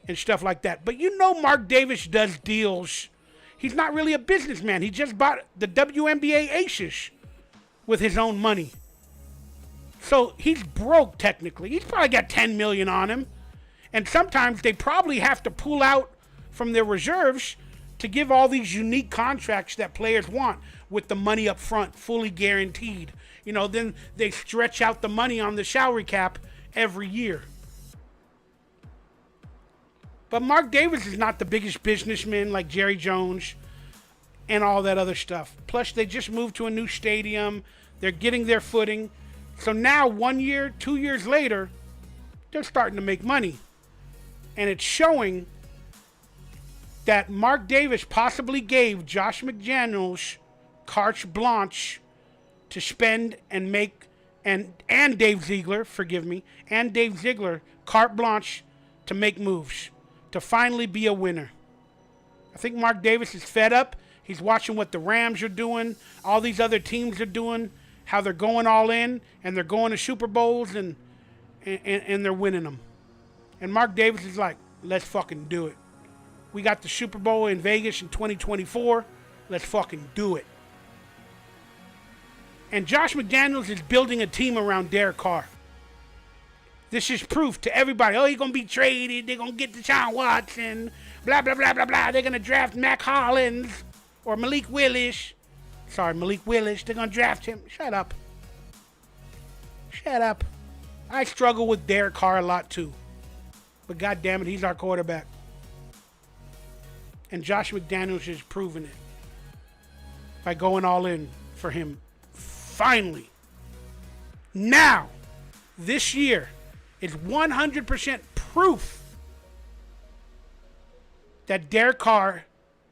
and stuff like that. But Mark Davis does deals. He's not really a businessman. He just bought the WNBA Aces with his own money. So he's broke technically. He's probably got $10 million on him. And sometimes they probably have to pull out from their reserves to give all these unique contracts that players want with the money up front, fully guaranteed. Then they stretch out the money on the salary cap every year. But Mark Davis is not the biggest businessman like Jerry Jones and all that other stuff. Plus, they just moved to a new stadium. They're getting their footing. So now, 1 year, 2 years later, they're starting to make money. And it's showing that Mark Davis possibly gave Josh McDaniels carte blanche to spend and make, and Dave Ziegler, and Dave Ziegler carte blanche to make moves, to finally be a winner. I think Mark Davis is fed up. He's watching what the Rams are doing, all these other teams are doing, how they're going all in, and they're going to Super Bowls, and they're winning them. And Mark Davis is like, let's fucking do it. We got the Super Bowl in Vegas in 2024. Let's fucking do it. And Josh McDaniels is building a team around Derek Carr. This is proof to everybody. Oh, he's going to be traded. They're going to get Deshaun Watson. Blah, blah, blah, blah, blah. They're going to draft Mac Hollins or Malik Willis. Sorry, Malik Willis. They're going to draft him. Shut up. Shut up. I struggle with Derek Carr a lot too. But God damn it, he's our quarterback. And Josh McDaniels is proving it by going all in for him. Finally. Now, this year is 100% proof that Derek Carr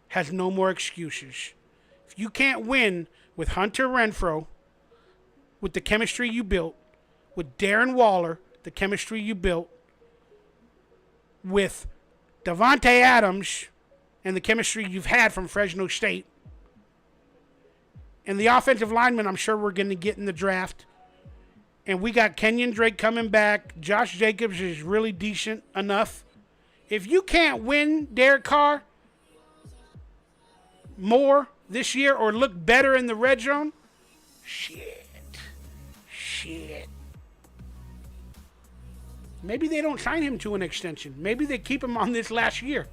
has no more excuses. If you can't win with Hunter Renfrow, with the chemistry you built, with Darren Waller, the chemistry you built, with Davante Adams and the chemistry you've had from Fresno State, and the offensive lineman I'm sure we're going to get in the draft. And we got Kenyon Drake coming back. Josh Jacobs is really decent enough. If you can't win, Derek Carr, more this year or look better in the red zone, shit. Maybe they don't sign him to an extension. Maybe they keep him on this last year.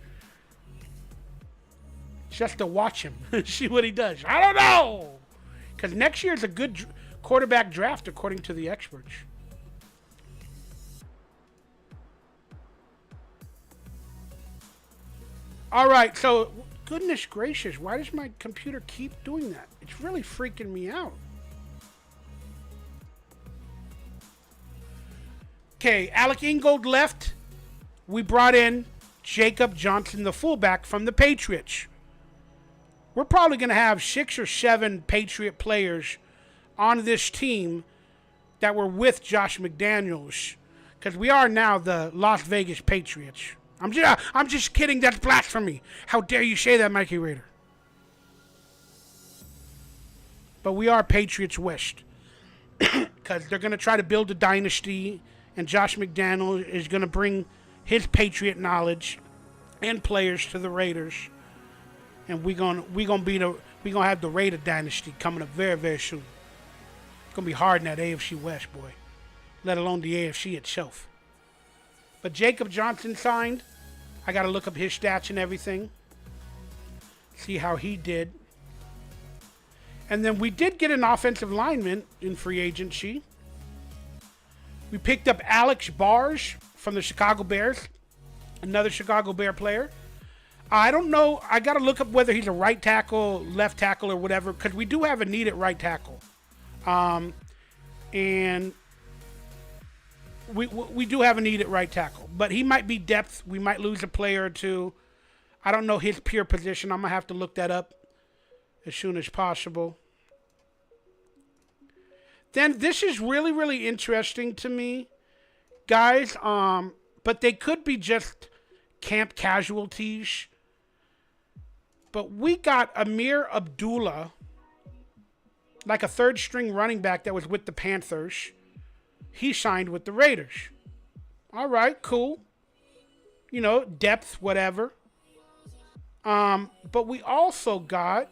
Just to watch him, see what he does. I don't know. Because next year is a good quarterback draft, according to the experts. All right, so goodness gracious, why does my computer keep doing that? It's really freaking me out. Okay, Alec Ingold left. We brought in Jacob Johnson, the fullback from the Patriots. We're probably going to have 6 or 7 Patriot players on this team that were with Josh McDaniels, because we are now the Las Vegas Patriots. I'm just kidding. That's blasphemy. How dare you say that, Mikey Raider? But we are Patriots West, because they're going to try to build a dynasty, and Josh McDaniels is going to bring his Patriot knowledge and players to the Raiders. And we're gonna have the Raider dynasty coming up very, very soon. It's gonna be hard in that AFC West, boy. Let alone the AFC itself. But Jacob Johnson signed. I gotta look up his stats and everything. See how he did. And then we did get an offensive lineman in free agency. We picked up Alex Bars from the Chicago Bears. Another Chicago Bear player. I don't know. I got to look up whether he's a right tackle, left tackle, or whatever, because we do have a need at right tackle. And we do have a need at right tackle. But he might be depth. We might lose a player or two. I don't know his pure position. I'm going to have to look that up as soon as possible. Then this is really, really interesting to me, guys. But they could be just camp casualties. But we got Amir Abdullah, like a third-string running back that was with the Panthers. He signed with the Raiders. All right, cool. You know, depth, whatever. But we also got...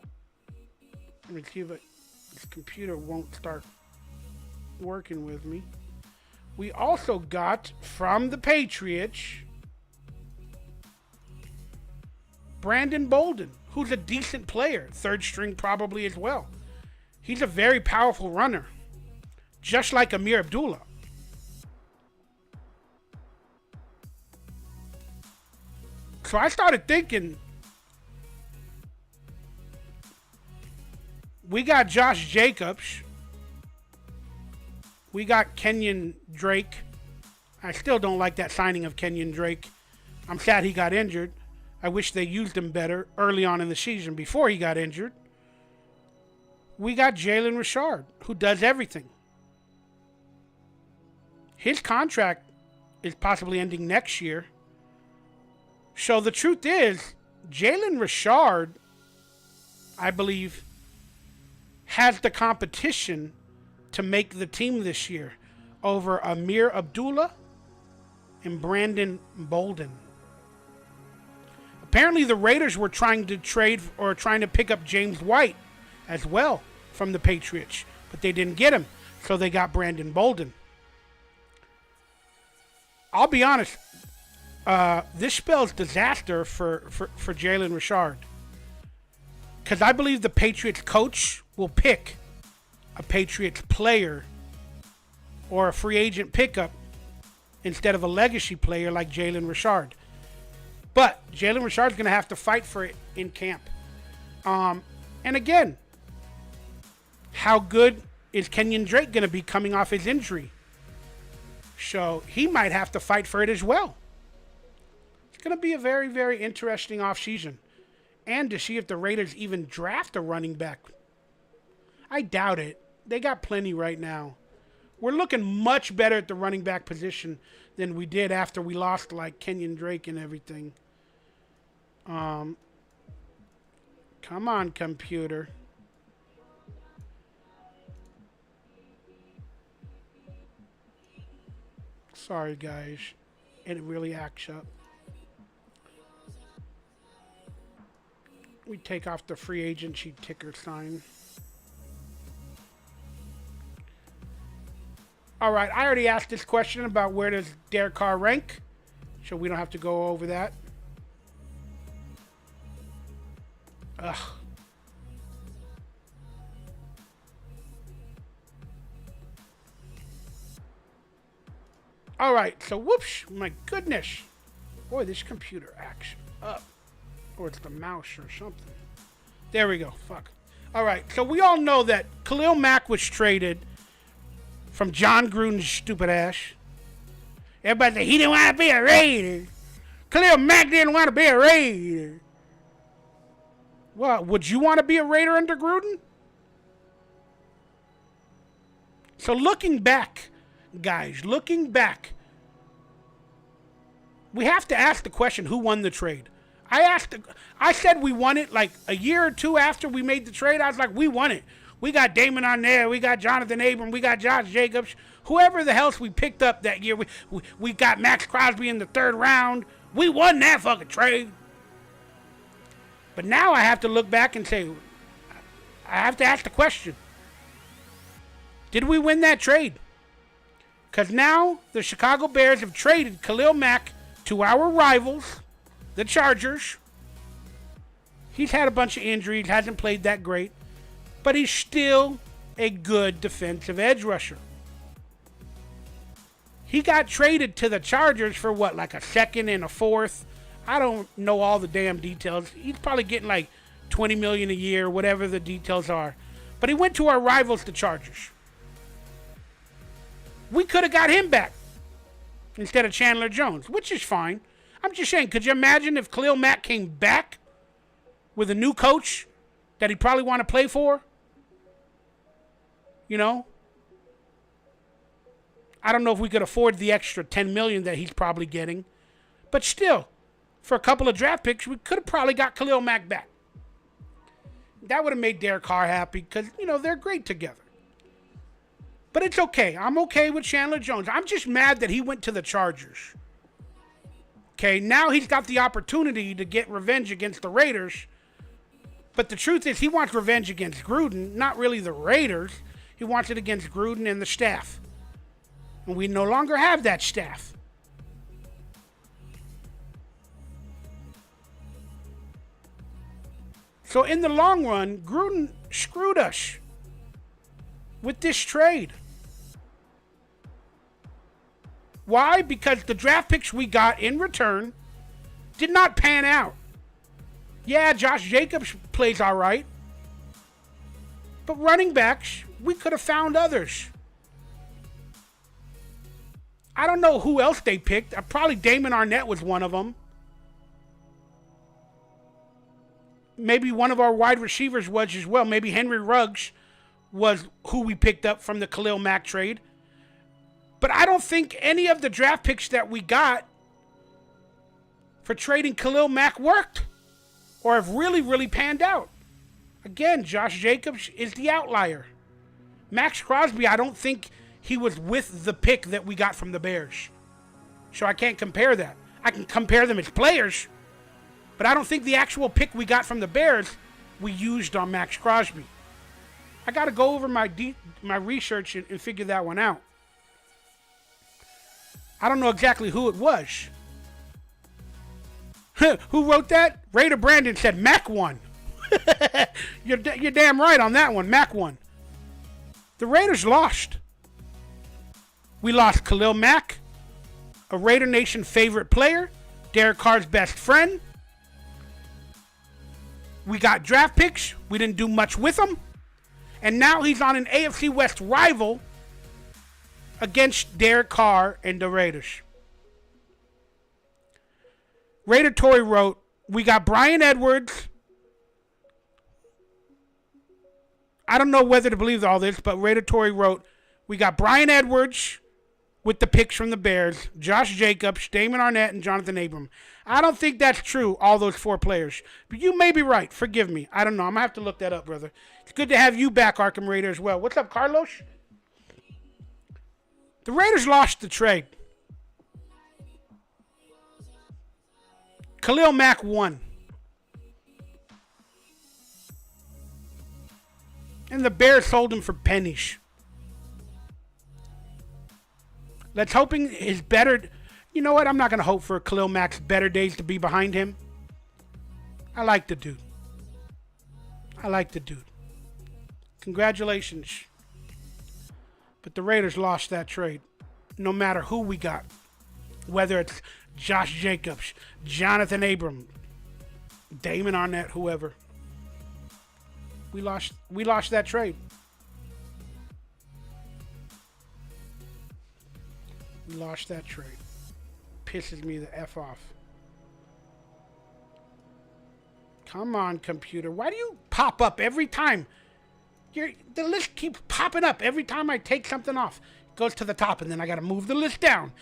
Let me see if this computer won't start working with me. We also got, from the Patriots, Brandon Bolden, who's a decent player, third string probably as well. He's a very powerful runner, just like Amir Abdullah. So I started thinking, we got Josh Jacobs. We got Kenyon Drake. I still don't like that signing of Kenyon Drake. I'm sad he got injured. I wish they used him better early on in the season before he got injured. We got Jalen Richard, who does everything. His contract is possibly ending next year. So the truth is, Jalen Richard, I believe, has the competition to make the team this year over Amir Abdullah and Brandon Bolden. Apparently the Raiders were trying to trade or trying to pick up James White as well from the Patriots, but they didn't get him, so they got Brandon Bolden. I'll be honest, this spells disaster for Jalen Richard, because I believe the Patriots coach will pick a Patriots player or a free agent pickup instead of a legacy player like Jalen Richard. But Jalen Richard's going to have to fight for it in camp. And again, how good is Kenyon Drake going to be coming off his injury? So he might have to fight for it as well. It's going to be a very, very interesting offseason. And to see if the Raiders even draft a running back. I doubt it. They got plenty right now. We're looking much better at the running back position than we did after we lost like Kenyon Drake and everything. Come on, computer. Sorry, guys. It really acts up. We take off the free agency ticker sign. All right, I already asked this question about where does Derek Carr rank, so we don't have to go over that. Ugh. All right, so whoops, my goodness. Boy, this computer acts up. Or it's the mouse or something. There we go, fuck. All right, so we all know that Khalil Mack was traded from John Gruden's stupid ass. Everybody said he didn't want to be a Raider. Khalil Mack didn't want to be a Raider. Well, would you want to be a Raider under Gruden? So looking back, guys, we have to ask the question, who won the trade? I said we won it like a year or two after we made the trade. I was like, we won it. We got Damon on there. We got Jonathan Abram. We got Josh Jacobs. Whoever the hell we picked up that year. We got Maxx Crosby in the third round. We won that fucking trade. But now I have to look back and say, I have to ask the question. Did we win that trade? Because now the Chicago Bears have traded Khalil Mack to our rivals, the Chargers. He's had a bunch of injuries, hasn't played that great. But he's still a good defensive edge rusher. He got traded to the Chargers for what, like a second and a fourth? I don't know all the damn details. He's probably getting like $20 million a year, whatever the details are. But he went to our rivals, the Chargers. We could have got him back instead of Chandler Jones, which is fine. I'm just saying, could you imagine if Khalil Mack came back with a new coach that he'd probably want to play for? You know? I don't know if we could afford the extra $10 million that he's probably getting. But still, for a couple of draft picks, we could have probably got Khalil Mack back. That would have made Derek Carr happy because, they're great together. But it's okay. I'm okay with Chandler Jones. I'm just mad that he went to the Chargers. Okay, now he's got the opportunity to get revenge against the Raiders. But the truth is he wants revenge against Gruden, not really the Raiders. He wants it against Gruden and the staff. And we no longer have that staff. So in the long run, Gruden screwed us with this trade. Why? Because the draft picks we got in return Did not pan out. Yeah, Josh Jacobs plays all right. But running backs, we could have found others. I don't know who else they picked. Probably Damon Arnett was one of them. Maybe one of our wide receivers was as well. Maybe Henry Ruggs was who we picked up from the Khalil Mack trade. But I don't think any of the draft picks that we got for trading Khalil Mack worked or have really, really panned out. Again, Josh Jacobs is the outlier. Maxx Crosby, I don't think he was with the pick that we got from the Bears. So I can't compare that. I can compare them as players, but I don't think the actual pick we got from the Bears we used on Maxx Crosby. I got to go over my research and figure that one out. I don't know exactly who it was. Who wrote that? Raider Brandon said Mack won. You're damn right on that one. Mack won. The Raiders lost. We lost Khalil Mack, a Raider Nation favorite player, Derek Carr's best friend. We got draft picks. We didn't do much with them. And now he's on an AFC West rival against Derek Carr and the Raiders. Raider Tory wrote, we got Brian Edwards. I don't know whether to believe all this, but Raider Tory wrote, we got Brian Edwards with the picks from the Bears, Josh Jacobs, Damon Arnett, and Jonathan Abram. I don't think that's true, all those four players. But you may be right. Forgive me. I don't know. I'm going to have to look that up, brother. It's good to have you back, Arkham Raider, as well. What's up, Carlos? The Raiders lost the trade. Khalil Mack won. And the Bears sold him for pennies. Let's hoping his better... You know what? I'm not going to hope for Khalil Mack's better days to be behind him. I like the dude. Congratulations. But the Raiders lost that trade. No matter who we got. Whether it's Josh Jacobs, Jonathan Abram, Damon Arnett, whoever. We lost that trade. We lost that trade. Pisses me the F off. Come on, computer. Why do you pop up every time? The list keeps popping up every time I take something off. It goes to the top, and then I got to move the list down.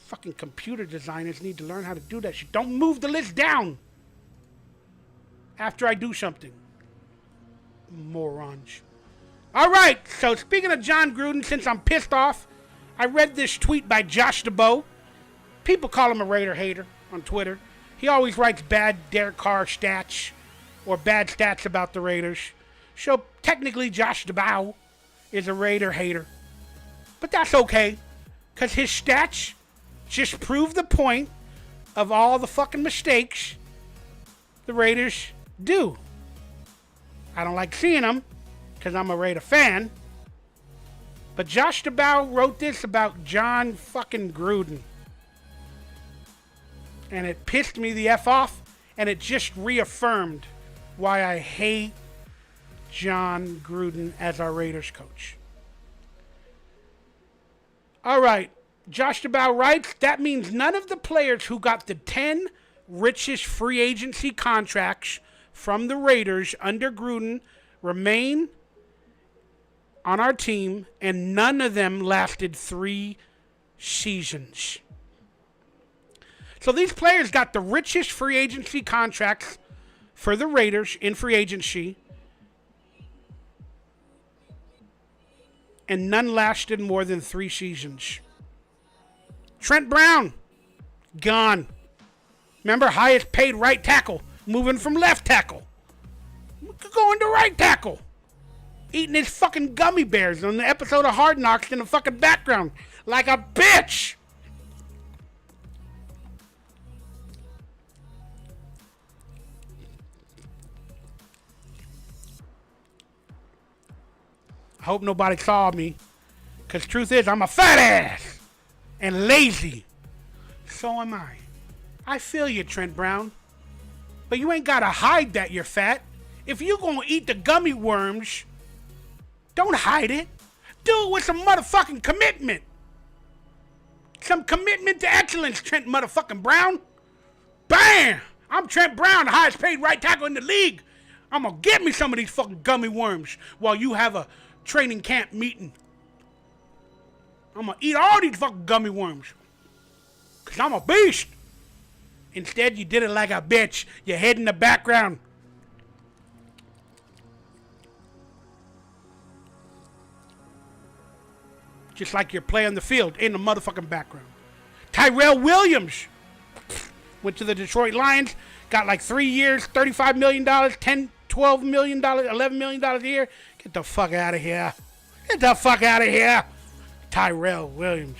Fucking computer designers need to learn how to do that shit. Don't move the list down after I do something. Morons. All right, so speaking of John Gruden, since I'm pissed off, I read this tweet by Josh DeBow. People call him a Raider hater on Twitter. He always writes bad Derek Carr stats or bad stats about the Raiders. So technically Josh DeBow is a Raider hater. But that's okay, because his stats just prove the point of all the fucking mistakes the Raiders do. I don't like seeing them, because I'm a Raider fan. But Josh DeBow wrote this about John fucking Gruden. And it pissed me the F off, and it just reaffirmed why I hate John Gruden as our Raiders coach. All right, Josh DeBow writes, that means none of the players who got the 10 richest free agency contracts from the Raiders under Gruden remain on our team, and none of them lasted 3 seasons. So these players got the richest free agency contracts for the Raiders in free agency, and none lasted more than 3 seasons. Trent Brown, gone. Remember, highest paid right tackle, moving from left tackle, going to right tackle. Eating his fucking gummy bears on the episode of Hard Knocks in the fucking background. Like a bitch! I hope nobody saw me. Because truth is, I'm a fat ass. And lazy. So am I. I feel you, Trent Brown. But you ain't gotta hide that you're fat. If you gonna eat the gummy worms, don't hide it. Do it with some motherfucking commitment. Some commitment to excellence, Trent motherfucking Brown. Bam! I'm Trent Brown, the highest paid right tackle in the league. I'm gonna get me some of these fucking gummy worms while you have a training camp meeting. I'm gonna eat all these fucking gummy worms. Cause I'm a beast. Instead, you did it like a bitch. Your head in the background. Just like you're playing the field in the motherfucking background. Tyrell Williams went to the Detroit Lions. Got like 3 years, $35 million, $10, $12 million, $11 million a year. Get the fuck out of here. Get the fuck out of here. Tyrell Williams.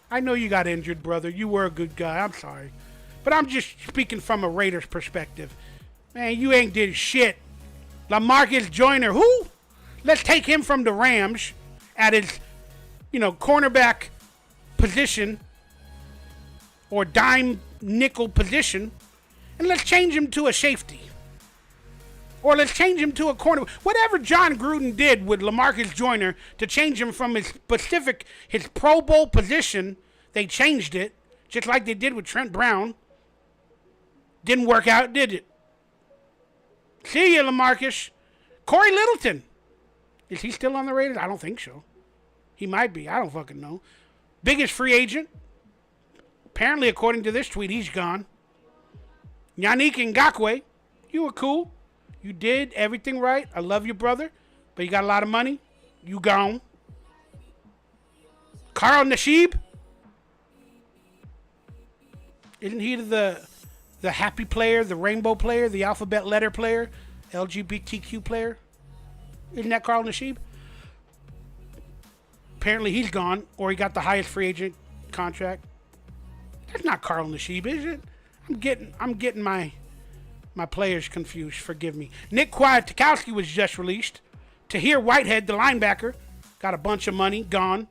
I know you got injured, brother. You were a good guy. I'm sorry. But I'm just speaking from a Raiders perspective. Man, you ain't did shit. LaMarcus Joyner, who? Let's take him from the Rams at his, cornerback position or dime nickel position, and let's change him to a safety. Or let's change him to a corner. Whatever John Gruden did with LaMarcus Joyner to change him from his Pro Bowl position, they changed it, just like they did with Trent Brown. Didn't work out, did it? See ya, LaMarcus. Corey Littleton. Is he still on the Raiders? I don't think so. He might be. I don't fucking know. Biggest free agent. Apparently, according to this tweet, he's gone. Yannick Ngakoue. You were cool. You did everything right. I love you, brother. But you got a lot of money. You gone. Carl Nassib. Isn't he the happy player, the rainbow player, the alphabet letter player, LGBTQ player? Isn't that Carl Nassib? Apparently he's gone, or he got the highest free agent contract. That's not Carl Nassib, is it? I'm getting my players confused. Forgive me. Nick Kwiatkowski was just released. Tahir Whitehead, the linebacker, got a bunch of money, gone.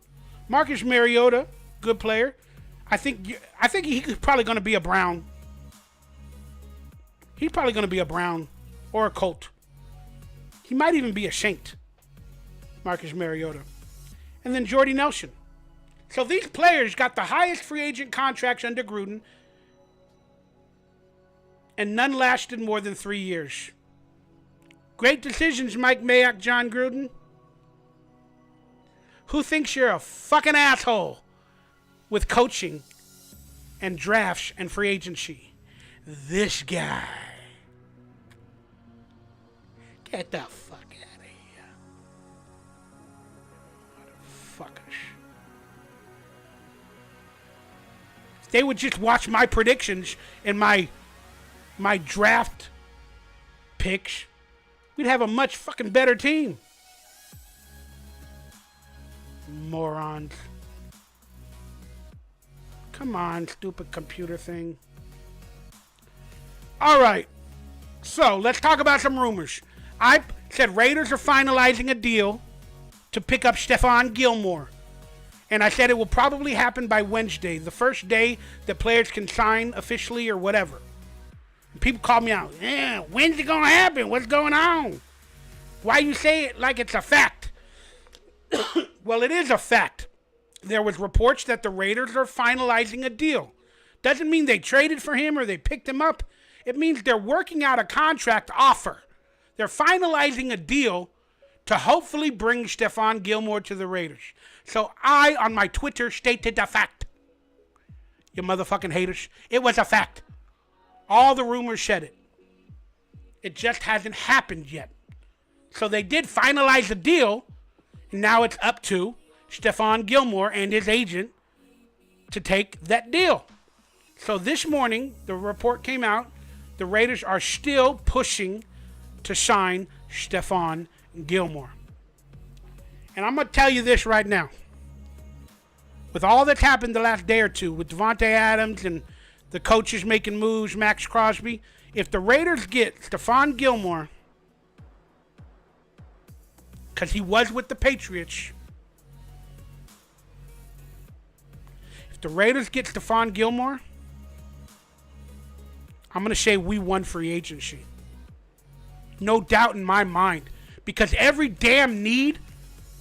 Marcus Mariota, good player. I think he's probably going to be a Brown. He's probably going to be a Brown or a Colt. He might even be a Saint, Marcus Mariota. And then Jordy Nelson. So these players got the highest free agent contracts under Gruden, and none lasted more than 3 years. Great decisions, Mike Mayock, John Gruden. Who thinks you're a fucking asshole with coaching and drafts and free agency? This guy. Get the fuck out of here. Motherfuckers. If they would just watch my predictions and my draft picks, we'd have a much fucking better team. Morons. Come on, stupid computer thing. All right. So, let's talk about some rumors. I said Raiders are finalizing a deal to pick up STEPHON Gilmore. And I said it will probably happen by Wednesday, the first day that players can sign officially or whatever. And people call me out. Yeah, when's it going to happen? What's going on? Why you say it like it's a fact? Well, it is a fact. There was reports that the Raiders are finalizing a deal. Doesn't mean they traded for him or they picked him up. It means they're working out a contract offer. They're finalizing a deal to hopefully bring STEPHON Gilmore to the Raiders. So I, on my Twitter, stated the fact. You motherfucking haters. It was a fact. All the rumors said it. It just hasn't happened yet. So they did finalize the deal, and now it's up to STEPHON Gilmore and his agent to take that deal. So this morning, the report came out. The Raiders are still pushing to sign STEPHON Gilmore. And I'm going to tell you this right now. With all that's happened the last day or two, with Davante Adams and the coaches making moves, Maxx Crosby, if the Raiders get STEPHON Gilmore, because he was with the Patriots, if the Raiders get STEPHON Gilmore, I'm going to say we won free agency. No doubt in my mind. Because every damn need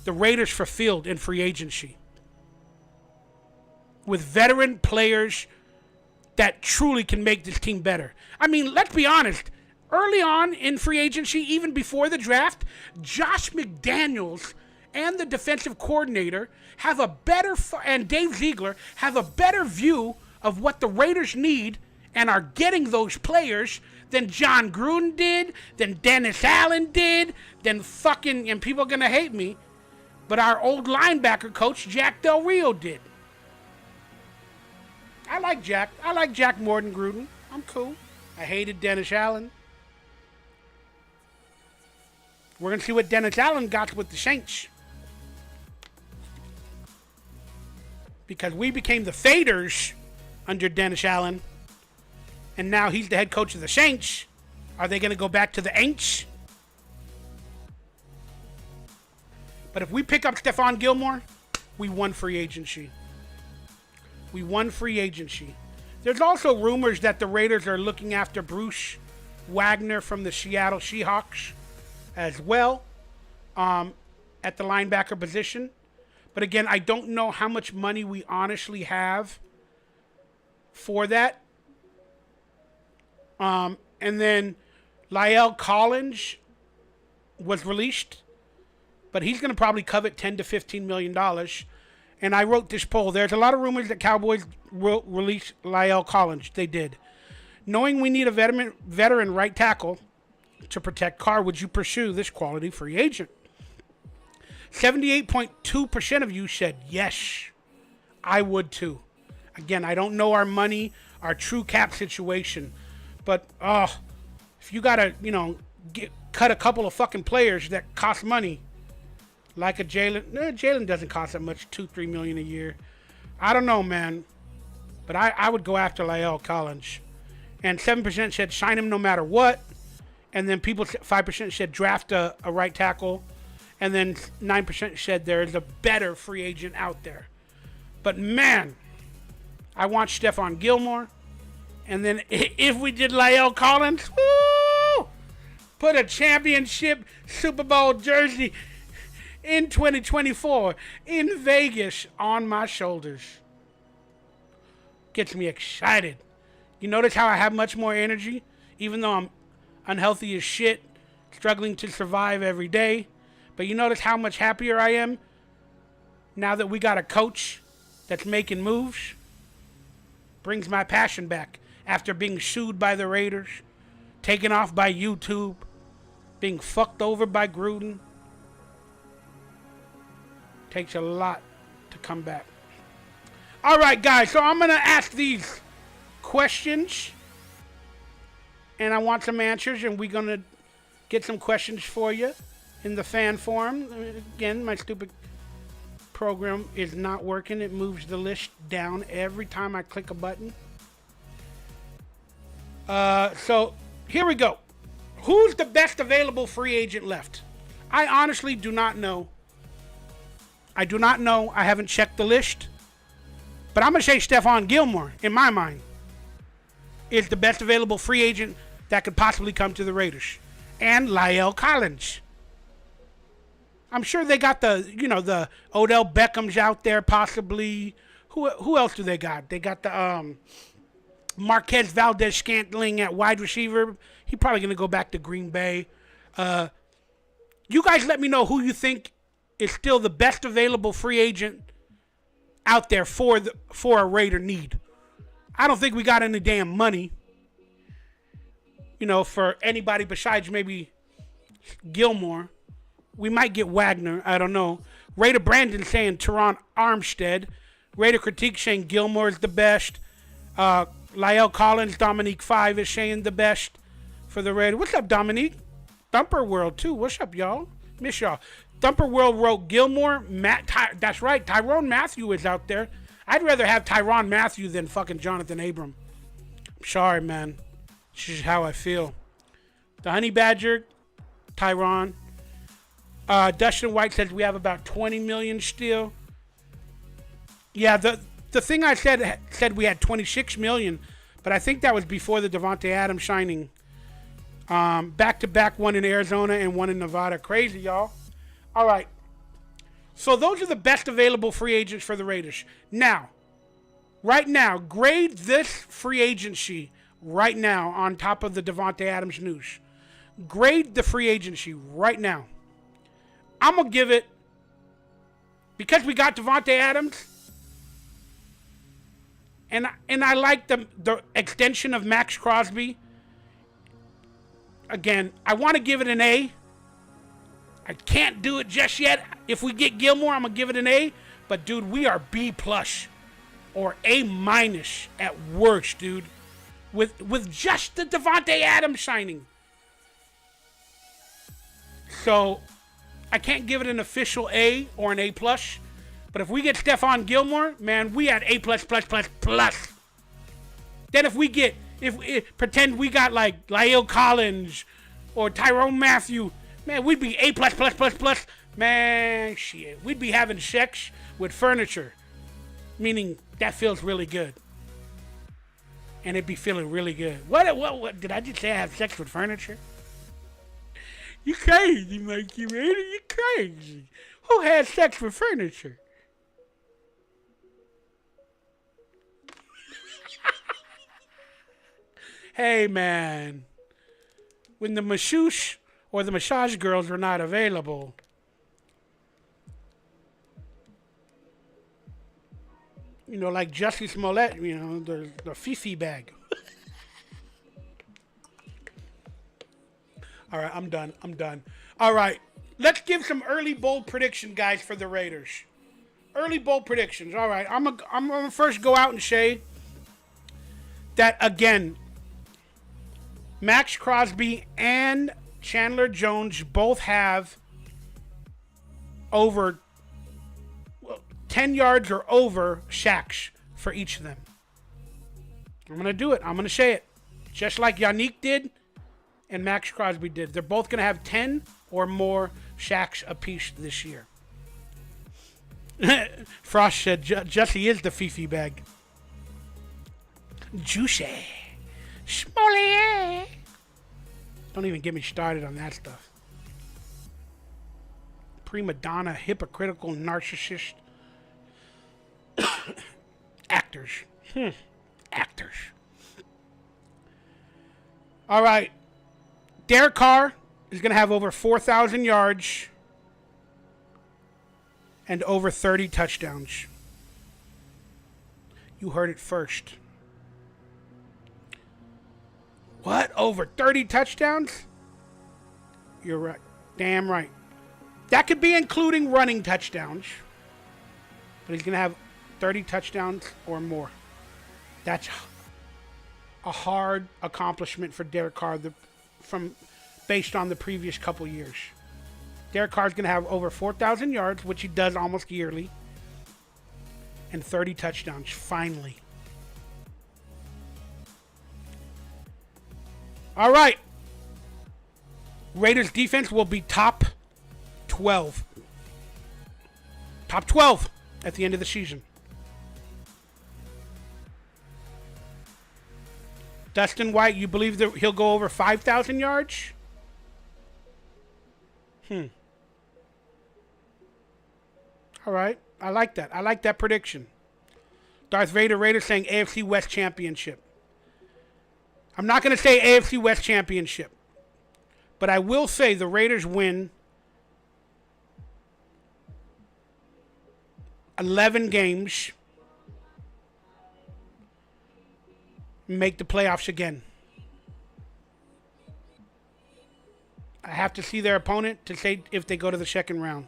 the Raiders fulfilled in free agency. With veteran players that truly can make this team better. I mean, let's be honest. Early on in free agency, even before the draft, Josh McDaniels and the defensive coordinator have a better, and Dave Ziegler have a better view of what the Raiders need and are getting those players than John Gruden did, than Dennis Allen did, than fucking, and people are going to hate me, but our old linebacker coach, Jack Del Rio, did. I like Jack. I like Jack more than Gruden. I'm cool. I hated Dennis Allen. We're going to see what Dennis Allen got with the Saints. Because we became the Faders under Dennis Allen. And now he's the head coach of the Saints. Are they going to go back to the Aints? But if we pick up Stephon Gilmore, we won free agency. We won free agency. There's also rumors that the Raiders are looking after Bruce Wagner from the Seattle Seahawks as well at the linebacker position. But again, I don't know how much money we honestly have for that. And then La'el Collins was released, but he's going to probably covet $10 to $15 million. And I wrote this poll. There's a lot of rumors that Cowboys will release La'el Collins. They did. Knowing we need a veteran right tackle to protect Carr, would you pursue this quality free agent? 78.2% of you said yes, I would too. Again, I don't know our money, our true cap situation. But, if you got to, cut a couple of fucking players that cost money, like a Jalen. Jalen doesn't cost that much, $2-3 million a year. I don't know, man. But I would go after La'el Collins. And 7% said sign him no matter what. And then 5% said draft a right tackle. And then 9% said there is a better free agent out there. But, man, I want Stephon Gilmore. And then if we did La'el Collins, woo, put a championship Super Bowl jersey in 2024 in Vegas on my shoulders. Gets me excited. You notice how I have much more energy, even though I'm unhealthy as shit, struggling to survive every day. But you notice how much happier I am now that we got a coach that's making moves? Brings my passion back. After being sued by the Raiders, taken off by YouTube, being fucked over by Gruden. Takes a lot to come back. All right, guys, so I'm going to ask these questions. And I want some answers, and we're going to get some questions for you in the fan forum. Again, my stupid program is not working. It moves the list down every time I click a button. So here we go. Who's the best available free agent left? I honestly do not know. I do not know. I haven't checked the list. But I'm going to say Stephon Gilmore, in my mind, is the best available free agent that could possibly come to the Raiders. And La'el Collins. I'm sure they got the Odell Beckhams out there possibly. Who else do they got? They got the Marquez Valdez-Scantling at wide receiver. He's probably going to go back to Green Bay. You guys let me know who you think is still the best available free agent out there for a Raider need. I don't think we got any damn money, for anybody besides maybe Gilmore. We might get Wagner. I don't know. Raider Brandon saying Teron Armstead. Raider Critique saying Gilmore is the best. La'el Collins, Dominique 5 is saying the best for the Raiders. What's up, Dominique? Thumper World, too. What's up, y'all? Miss y'all. Thumper World wrote Gilmore. That's right. Tyrann Mathieu is out there. I'd rather have Tyrann Mathieu than fucking Jonathan Abram. I'm sorry, man. This is how I feel. The Honey Badger, Tyrann. Dustin White says we have about $20 million still. Yeah, the thing I said we had $26 million, But I think that was before the Davante Adams signing. Back-to-back, one in Arizona and one in Nevada. Crazy, y'all. All right. So those are the best available free agents for the Raiders. Now, right now, grade this free agency right now on top of the Davante Adams news. Grade the free agency right now. I'm going to give it, because we got Davante Adams, and I like the extension of Maxx Crosby. Again, I want to give it an A. I can't do it just yet. If we get Gilmore, I'm going to give it an A. But, dude, we are B+ or A- at worst, dude. With just the Davante Adams signing. So, I can't give it an official A or an A+. But if we get Stephon Gilmore, man, we at A++++. Then if we get, pretend we got like La'el Collins or Tyrone Matthew, man, we'd be A++++. Man, shit. We'd be having sex with furniture. Meaning that feels really good. And it'd be feeling really good. What did I just say I have sex with furniture? You crazy, Mikey, man. You crazy. Who has sex with furniture? Hey, man. When the masseuse or the massage girls are not available, you know, like Jussie Smollett, you know, the Fifi bag. All right, I'm done. All right, let's give some early bold prediction, guys, for the Raiders. Early bold predictions. All right, I'm gonna first go out and say that, again, Maxx Crosby and Chandler Jones both have over 10 yards or over sacks for each of them. I'm going to do it. I'm going to say it. Just like Yannick did and Maxx Crosby did. They're both going to have 10 or more sacks apiece this year. Frost said Jussie is the Fifi bag. Juicy. Smolly. Don't even get me started on that stuff. Prima donna, hypocritical, narcissist. Actors. Actors. All right. Derek Carr is going to have over 4,000 yards and over 30 touchdowns. You heard it first. What? Over 30 touchdowns? You're right. Damn right. That could be including running touchdowns. But he's going to have 30 touchdowns or more. That's a hard accomplishment for Derek Carr based on the previous couple years. Derek Carr is going to have over 4,000 yards, which he does almost yearly, and 30 touchdowns, finally. All right. Raiders defense will be top 12. Top 12 at the end of the season. Dustin White, you believe that he'll go over 5,000 yards? All right. I like that. I like that prediction. Darth Vader Raider saying AFC West Championship. I'm not going to say AFC West Championship. But I will say the Raiders win 11 games. Make the playoffs again. I have to see their opponent to say if they go to the second round.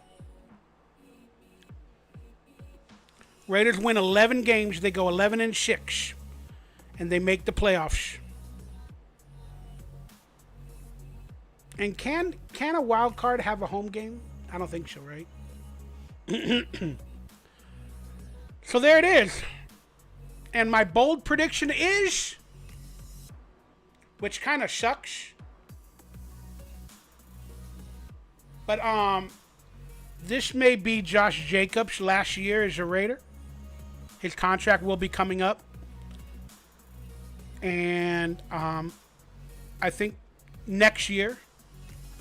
Raiders win 11 games. They go 11-6. And they make the playoffs. And can a wild card have a home game? I don't think so, right? So there it is. And my bold prediction is, which kind of sucks, but this may be Josh Jacobs' last year as a Raider. His contract will be coming up. And I think next year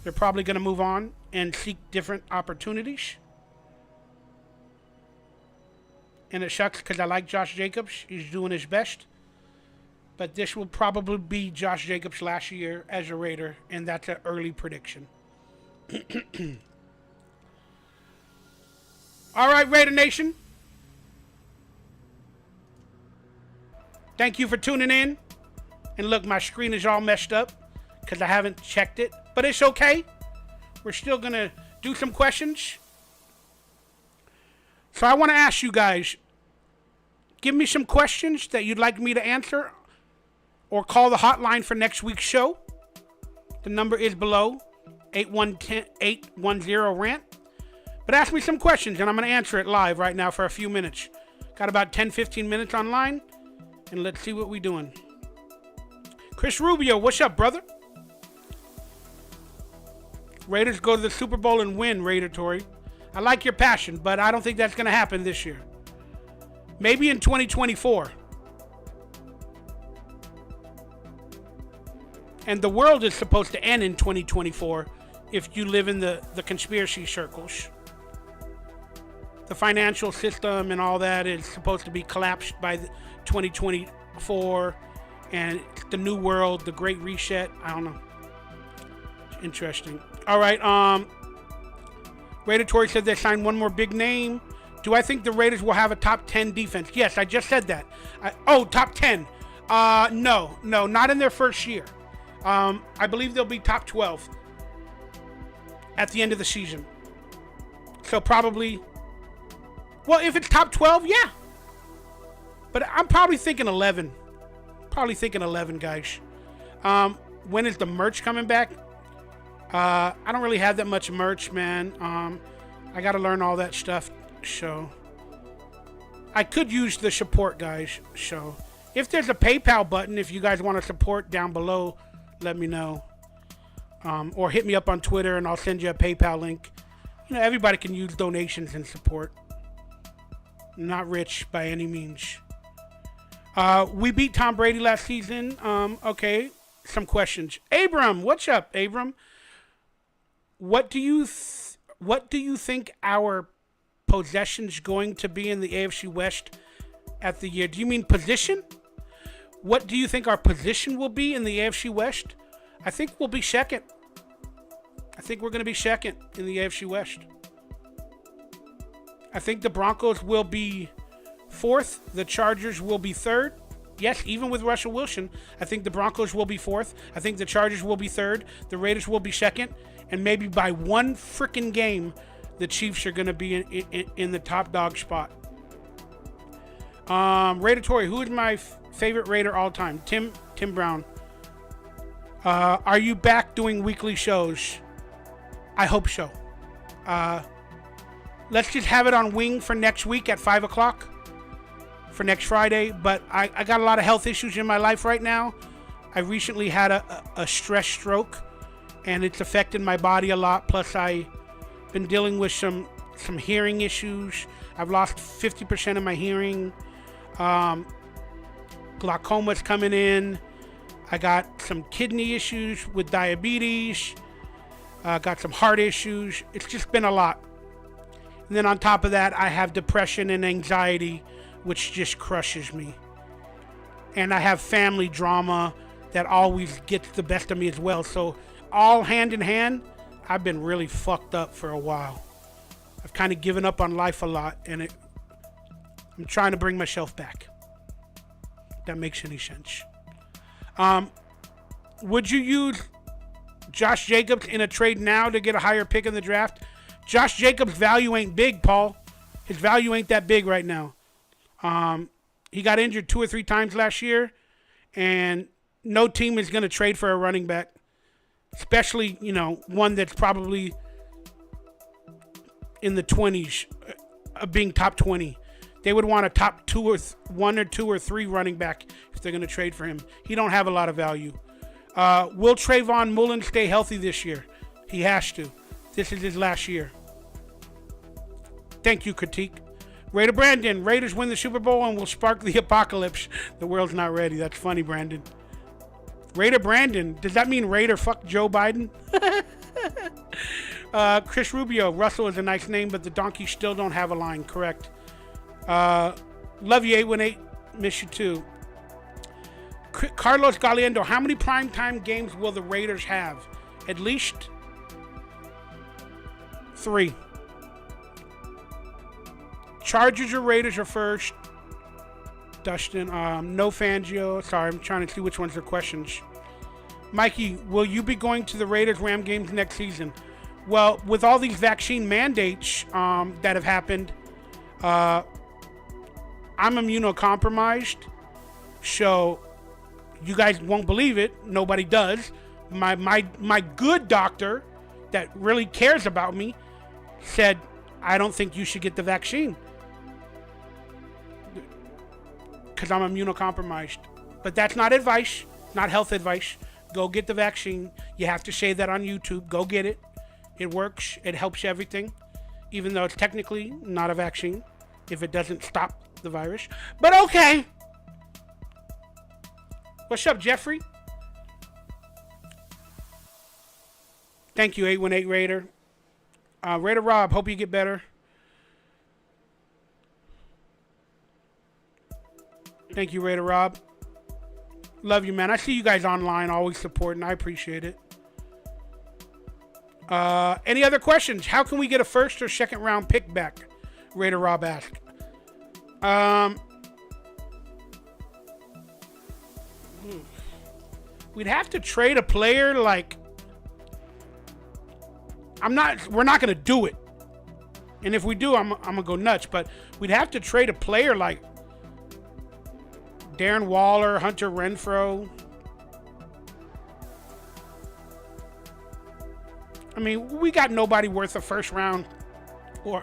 they're probably going to move on and seek different opportunities. And it sucks because I like Josh Jacobs. He's doing his best. But this will probably be Josh Jacobs' last year as a Raider, and that's an early prediction. All right, Raider Nation. Thank you for tuning in. And look, my screen is all messed up because I haven't checked it. But it's okay. We're still going to do some questions. So I want to ask you guys, give me some questions that you'd like me to answer, or call the hotline for next week's show. The number is below, 810-810-RANT. But ask me some questions, and I'm going to answer it live right now for a few minutes. Got about 10, 15 minutes online, and let's see what we're doing. Chris Rubio, what's up, brother? Raiders go to the Super Bowl and win, Raider Tory. I like your passion, but I don't think that's going to happen this year. Maybe in 2024. And the world is supposed to end in 2024 if you live in the conspiracy circles. The financial system and all that is supposed to be collapsed by 2024. And the new world, the great reset. I don't know. Interesting. All right. Raider Tory said they signed one more big name. Do I think the Raiders will have a top 10 defense? Yes, I just said that. Top 10. No, not in their first year. I believe they'll be top 12 at the end of the season. So probably, well, if it's top 12, yeah. But I'm probably thinking 11. Probably thinking 11, guys. When is the merch coming back? I don't really have that much merch, man. I got to learn all that stuff. So I could use the support, guys. So if there's a PayPal button, if you guys want to support down below, let me know. Or hit me up on Twitter and I'll send you a PayPal link. You know, everybody can use donations and support. I'm not rich by any means. We beat Tom Brady last season. Okay, some questions. Abram, what's up, Abram? What do you think our possessions going to be in the AFC West at the year? Do you mean position? What do you think our position will be in the AFC West? I think we'll be second. I think we're going to be second in the AFC West. I think the Broncos will be fourth. The Chargers will be third. Yes, even with Russell Wilson, I think the Broncos will be fourth. I think the Chargers will be third. The Raiders will be second. And maybe by one freaking game, the Chiefs are going to be in the top dog spot. Raider Tory, who is my favorite Raider all time? Tim Brown. Are you back doing weekly shows? I hope so. Let's just have it on wing for next week at 5 o'clock for next Friday. But I got a lot of health issues in my life right now. I recently had a stress stroke, and it's affected my body a lot. Plus, I've been dealing with some hearing issues. I've lost 50% of my hearing. Glaucoma's coming in. I got some kidney issues with diabetes. Got some heart issues. It's just been a lot. And then on top of that, I have depression and anxiety, which just crushes me. And I have family drama that always gets the best of me as well. So all hand in hand, I've been really fucked up for a while. I've kind of given up on life a lot, and I'm trying to bring myself back. If that makes any sense. Would you use Josh Jacobs in a trade now to get a higher pick in the draft? Josh Jacobs' value ain't big, Paul. His value ain't that big right now. He got injured 2 or 3 times last year, and no team is going to trade for a running back, especially, one that's probably in the 20s, being top 20. They would want a top 1 or 2 or 3 running back if they're going to trade for him. He don't have a lot of value. Will Trayvon Mullen stay healthy this year? He has to. This is his last year. Thank you, Critique. Raider Brandon, Raiders win the Super Bowl and will spark the apocalypse. The world's not ready. That's funny, Brandon. Raider Brandon, does that mean Raider fuck Joe Biden? Chris Rubio, Russell is a nice name, but the donkeys still don't have a line. Correct. Love you, 818. Miss you too. Carlos Galiendo, how many primetime games will the Raiders have? At least 3. Chargers or Raiders are first. Dustin, no Fangio. Sorry, I'm trying to see which ones are questions. Mikey, will you be going to the Raiders-Ram games next season? Well, with all these vaccine mandates that have happened, I'm immunocompromised, so you guys won't believe it. Nobody does. My good doctor that really cares about me said, I don't think you should get the vaccine because I'm immunocompromised. But that's not advice, not health advice. Go get the vaccine. You have to say that on YouTube. Go get it. It works. It helps everything, even though it's technically not a vaccine if it doesn't stop the virus. But okay. What's up, Jeffrey? Thank you, 818 Raider. Raider Rob, hope you get better. Thank you, Raider Rob. Love you, man. I see you guys online, always supporting. I appreciate it. Any other questions? How can we get a first or second round pick back? Raider Rob asked. We'd have to trade a player like... we're not going to do it. And if we do, I'm going to go nuts. But we'd have to trade a player like Darren Waller, Hunter Renfrow. I mean, we got nobody worth a first round or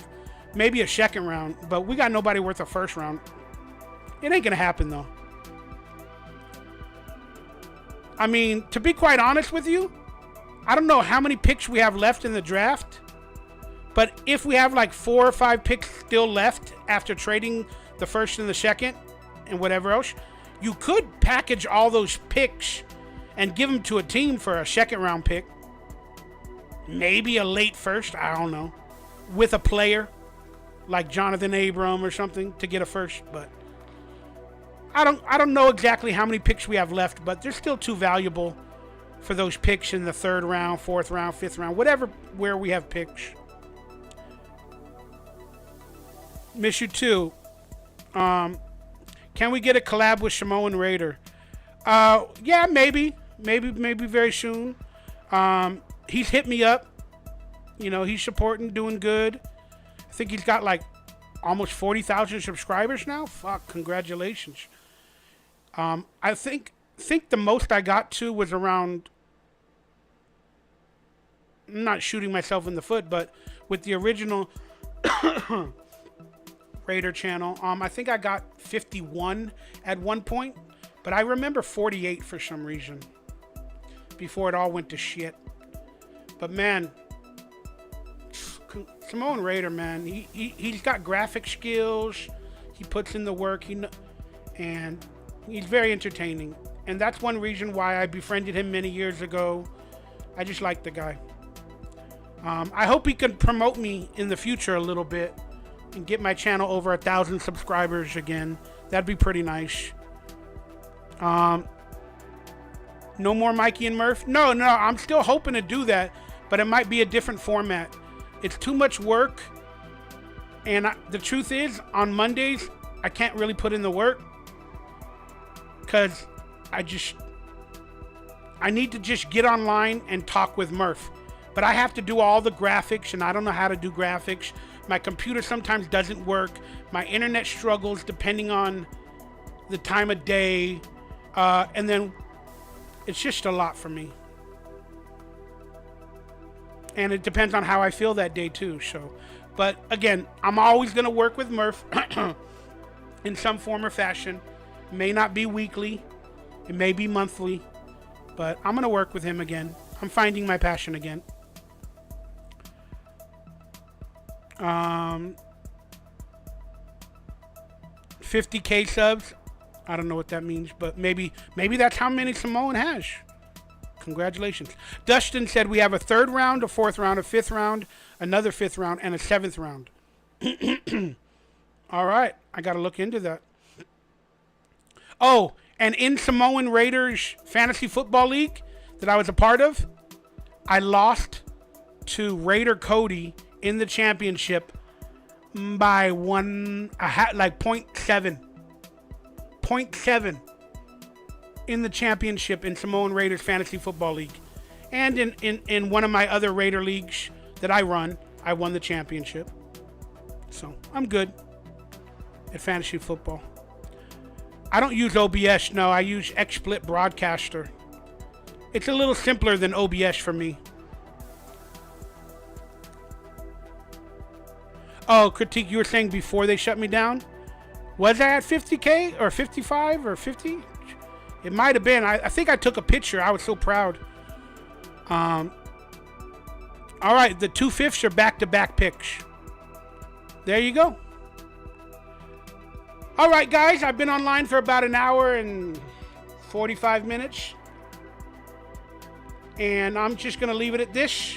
maybe a second round, but we got nobody worth a first round. It ain't going to happen, though. I mean, to be quite honest with you, I don't know how many picks we have left in the draft, but if we have like 4 or 5 picks still left after trading the first and the second and whatever else, you could package all those picks and give them to a team for a second round pick. Maybe a late first, I don't know, with a player like Jonathan Abram or something to get a first, but I don't know exactly how many picks we have left, but they're still too valuable for those picks in the 3rd round, 4th round, 5th round, whatever, where we have picks. Miss you too. Can we get a collab with Samoan Raider? Yeah, maybe very soon. He's hit me up. You know, he's supporting, doing good. I think he's got like almost 40,000 subscribers now. Fuck, congratulations. I think the most I got to was around, I'm not shooting myself in the foot, but with the original Raider channel, I think I got 51 at one point, but I remember 48 for some reason before it all went to shit. But man, Samoan Raider, man, he's got graphic skills. He puts in the work, and he's very entertaining. And that's one reason why I befriended him many years ago. I just like the guy. I hope he can promote me in the future a little bit and get my channel over 1,000 subscribers again. That'd be pretty nice. No more Mikey and Murph? No, I'm still hoping to do that, but it might be a different format. It's too much work, and the truth is, on Mondays, I can't really put in the work because I need to just get online and talk with Murph. But I have to do all the graphics, and I don't know how to do graphics. My computer sometimes doesn't work. My internet struggles depending on the time of day. And then it's just a lot for me. And it depends on how I feel that day too. So, but again, I'm always going to work with Murph in some form or fashion. It may not be weekly. It may be monthly. But I'm going to work with him again. I'm finding my passion again. 50K subs. I don't know what that means, but maybe that's how many Samoan has. Congratulations. Dustin said we have a 3rd round, a 4th round, a 5th round, another 5th round, and a 7th round. All right. I got to look into that. Oh, and in Samoan Raiders Fantasy Football League that I was a part of, I lost to Raider Cody in the championship by like 0.7. 0.7 in the championship in Samoan Raiders Fantasy Football League. And in one of my other Raider leagues that I run, I won the championship. So I'm good at fantasy football. I don't use OBS, no. I use XSplit Broadcaster. It's a little simpler than OBS for me. Oh, Critique, you were saying before they shut me down? Was I at 50K or 55 or 50? It might have been. I think I took a picture. I was so proud. All right, the 2/5 are back-to-back picks. There you go. All right, guys, I've been online for about an hour and 45 minutes. And I'm just going to leave it at this.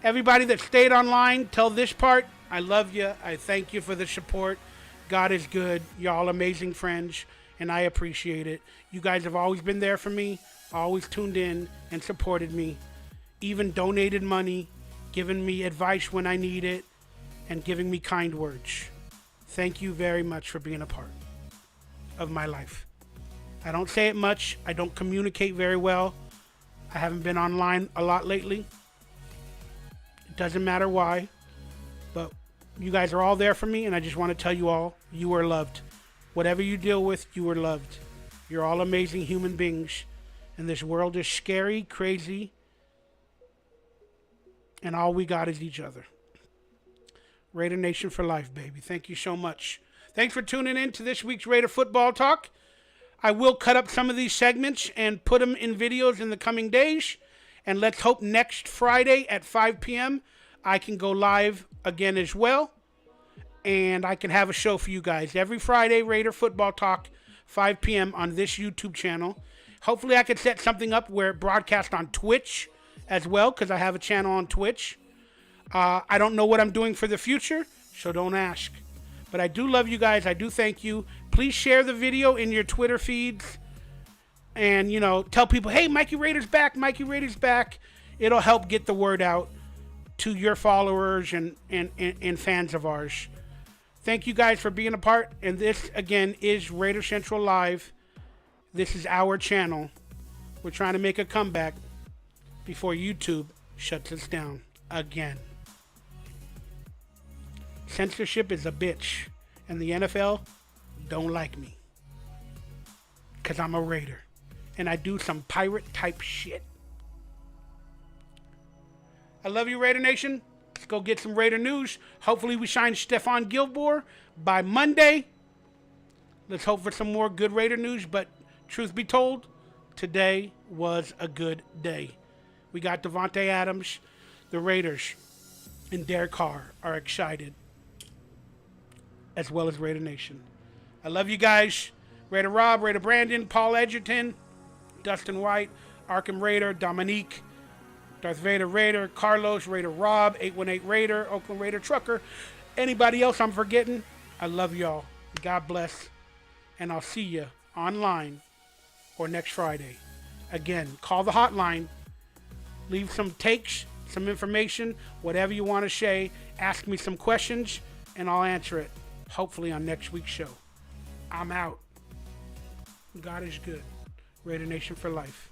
Everybody that stayed online, tell this part, I love you. I thank you for the support. God is good. Y'all amazing friends, and I appreciate it. You guys have always been there for me, always tuned in and supported me, even donated money, given me advice when I need it, and giving me kind words. Thank you very much for being a part of my life. I don't say it much. I don't communicate very well. I haven't been online a lot lately. Doesn't matter why, but you guys are all there for me, and I just want to tell you all, you are loved. Whatever you deal with, you are loved. You're all amazing human beings, and this world is scary, crazy, and all we got is each other. Raider Nation for life, baby. Thank you so much. Thanks for tuning in to this week's Raider Football Talk. I will cut up some of these segments and put them in videos in the coming days. And let's hope next Friday at 5 p.m. I can go live again as well. And I can have a show for you guys. Every Friday, Raider Football Talk, 5 p.m. on this YouTube channel. Hopefully I can set something up where it broadcasts on Twitch as well, because I have a channel on Twitch. I don't know what I'm doing for the future, so don't ask. But I do love you guys. I do thank you. Please share the video in your Twitter feeds. And, you know, tell people, hey, Mikey Raider's back. Mikey Raider's back. It'll help get the word out to your followers and fans of ours. Thank you guys for being a part. And this, again, is Raider Central Live. This is our channel. We're trying to make a comeback before YouTube shuts us down again. Censorship is a bitch. And the NFL don't like me. Because I'm a Raider. And I do some pirate type shit. I love you, Raider Nation. Let's go get some Raider news. Hopefully we sign STEPHON Gilmore by Monday. Let's hope for some more good Raider news. But truth be told, today was a good day. We got Davante Adams. The Raiders and Carr are excited. As well as Raider Nation. I love you guys. Raider Rob, Raider Brandon, Paul Edgerton, Dustin White, Arkham Raider, Dominique, Darth Vader Raider, Carlos, Raider Rob, 818 Raider, Oakland Raider Trucker. Anybody else I'm forgetting? I love y'all. God bless. And I'll see you online or next Friday. Again, call the hotline. Leave some takes, some information, whatever you want to say. Ask me some questions, and I'll answer it. Hopefully on next week's show. I'm out. God is good. Raider Nation for life.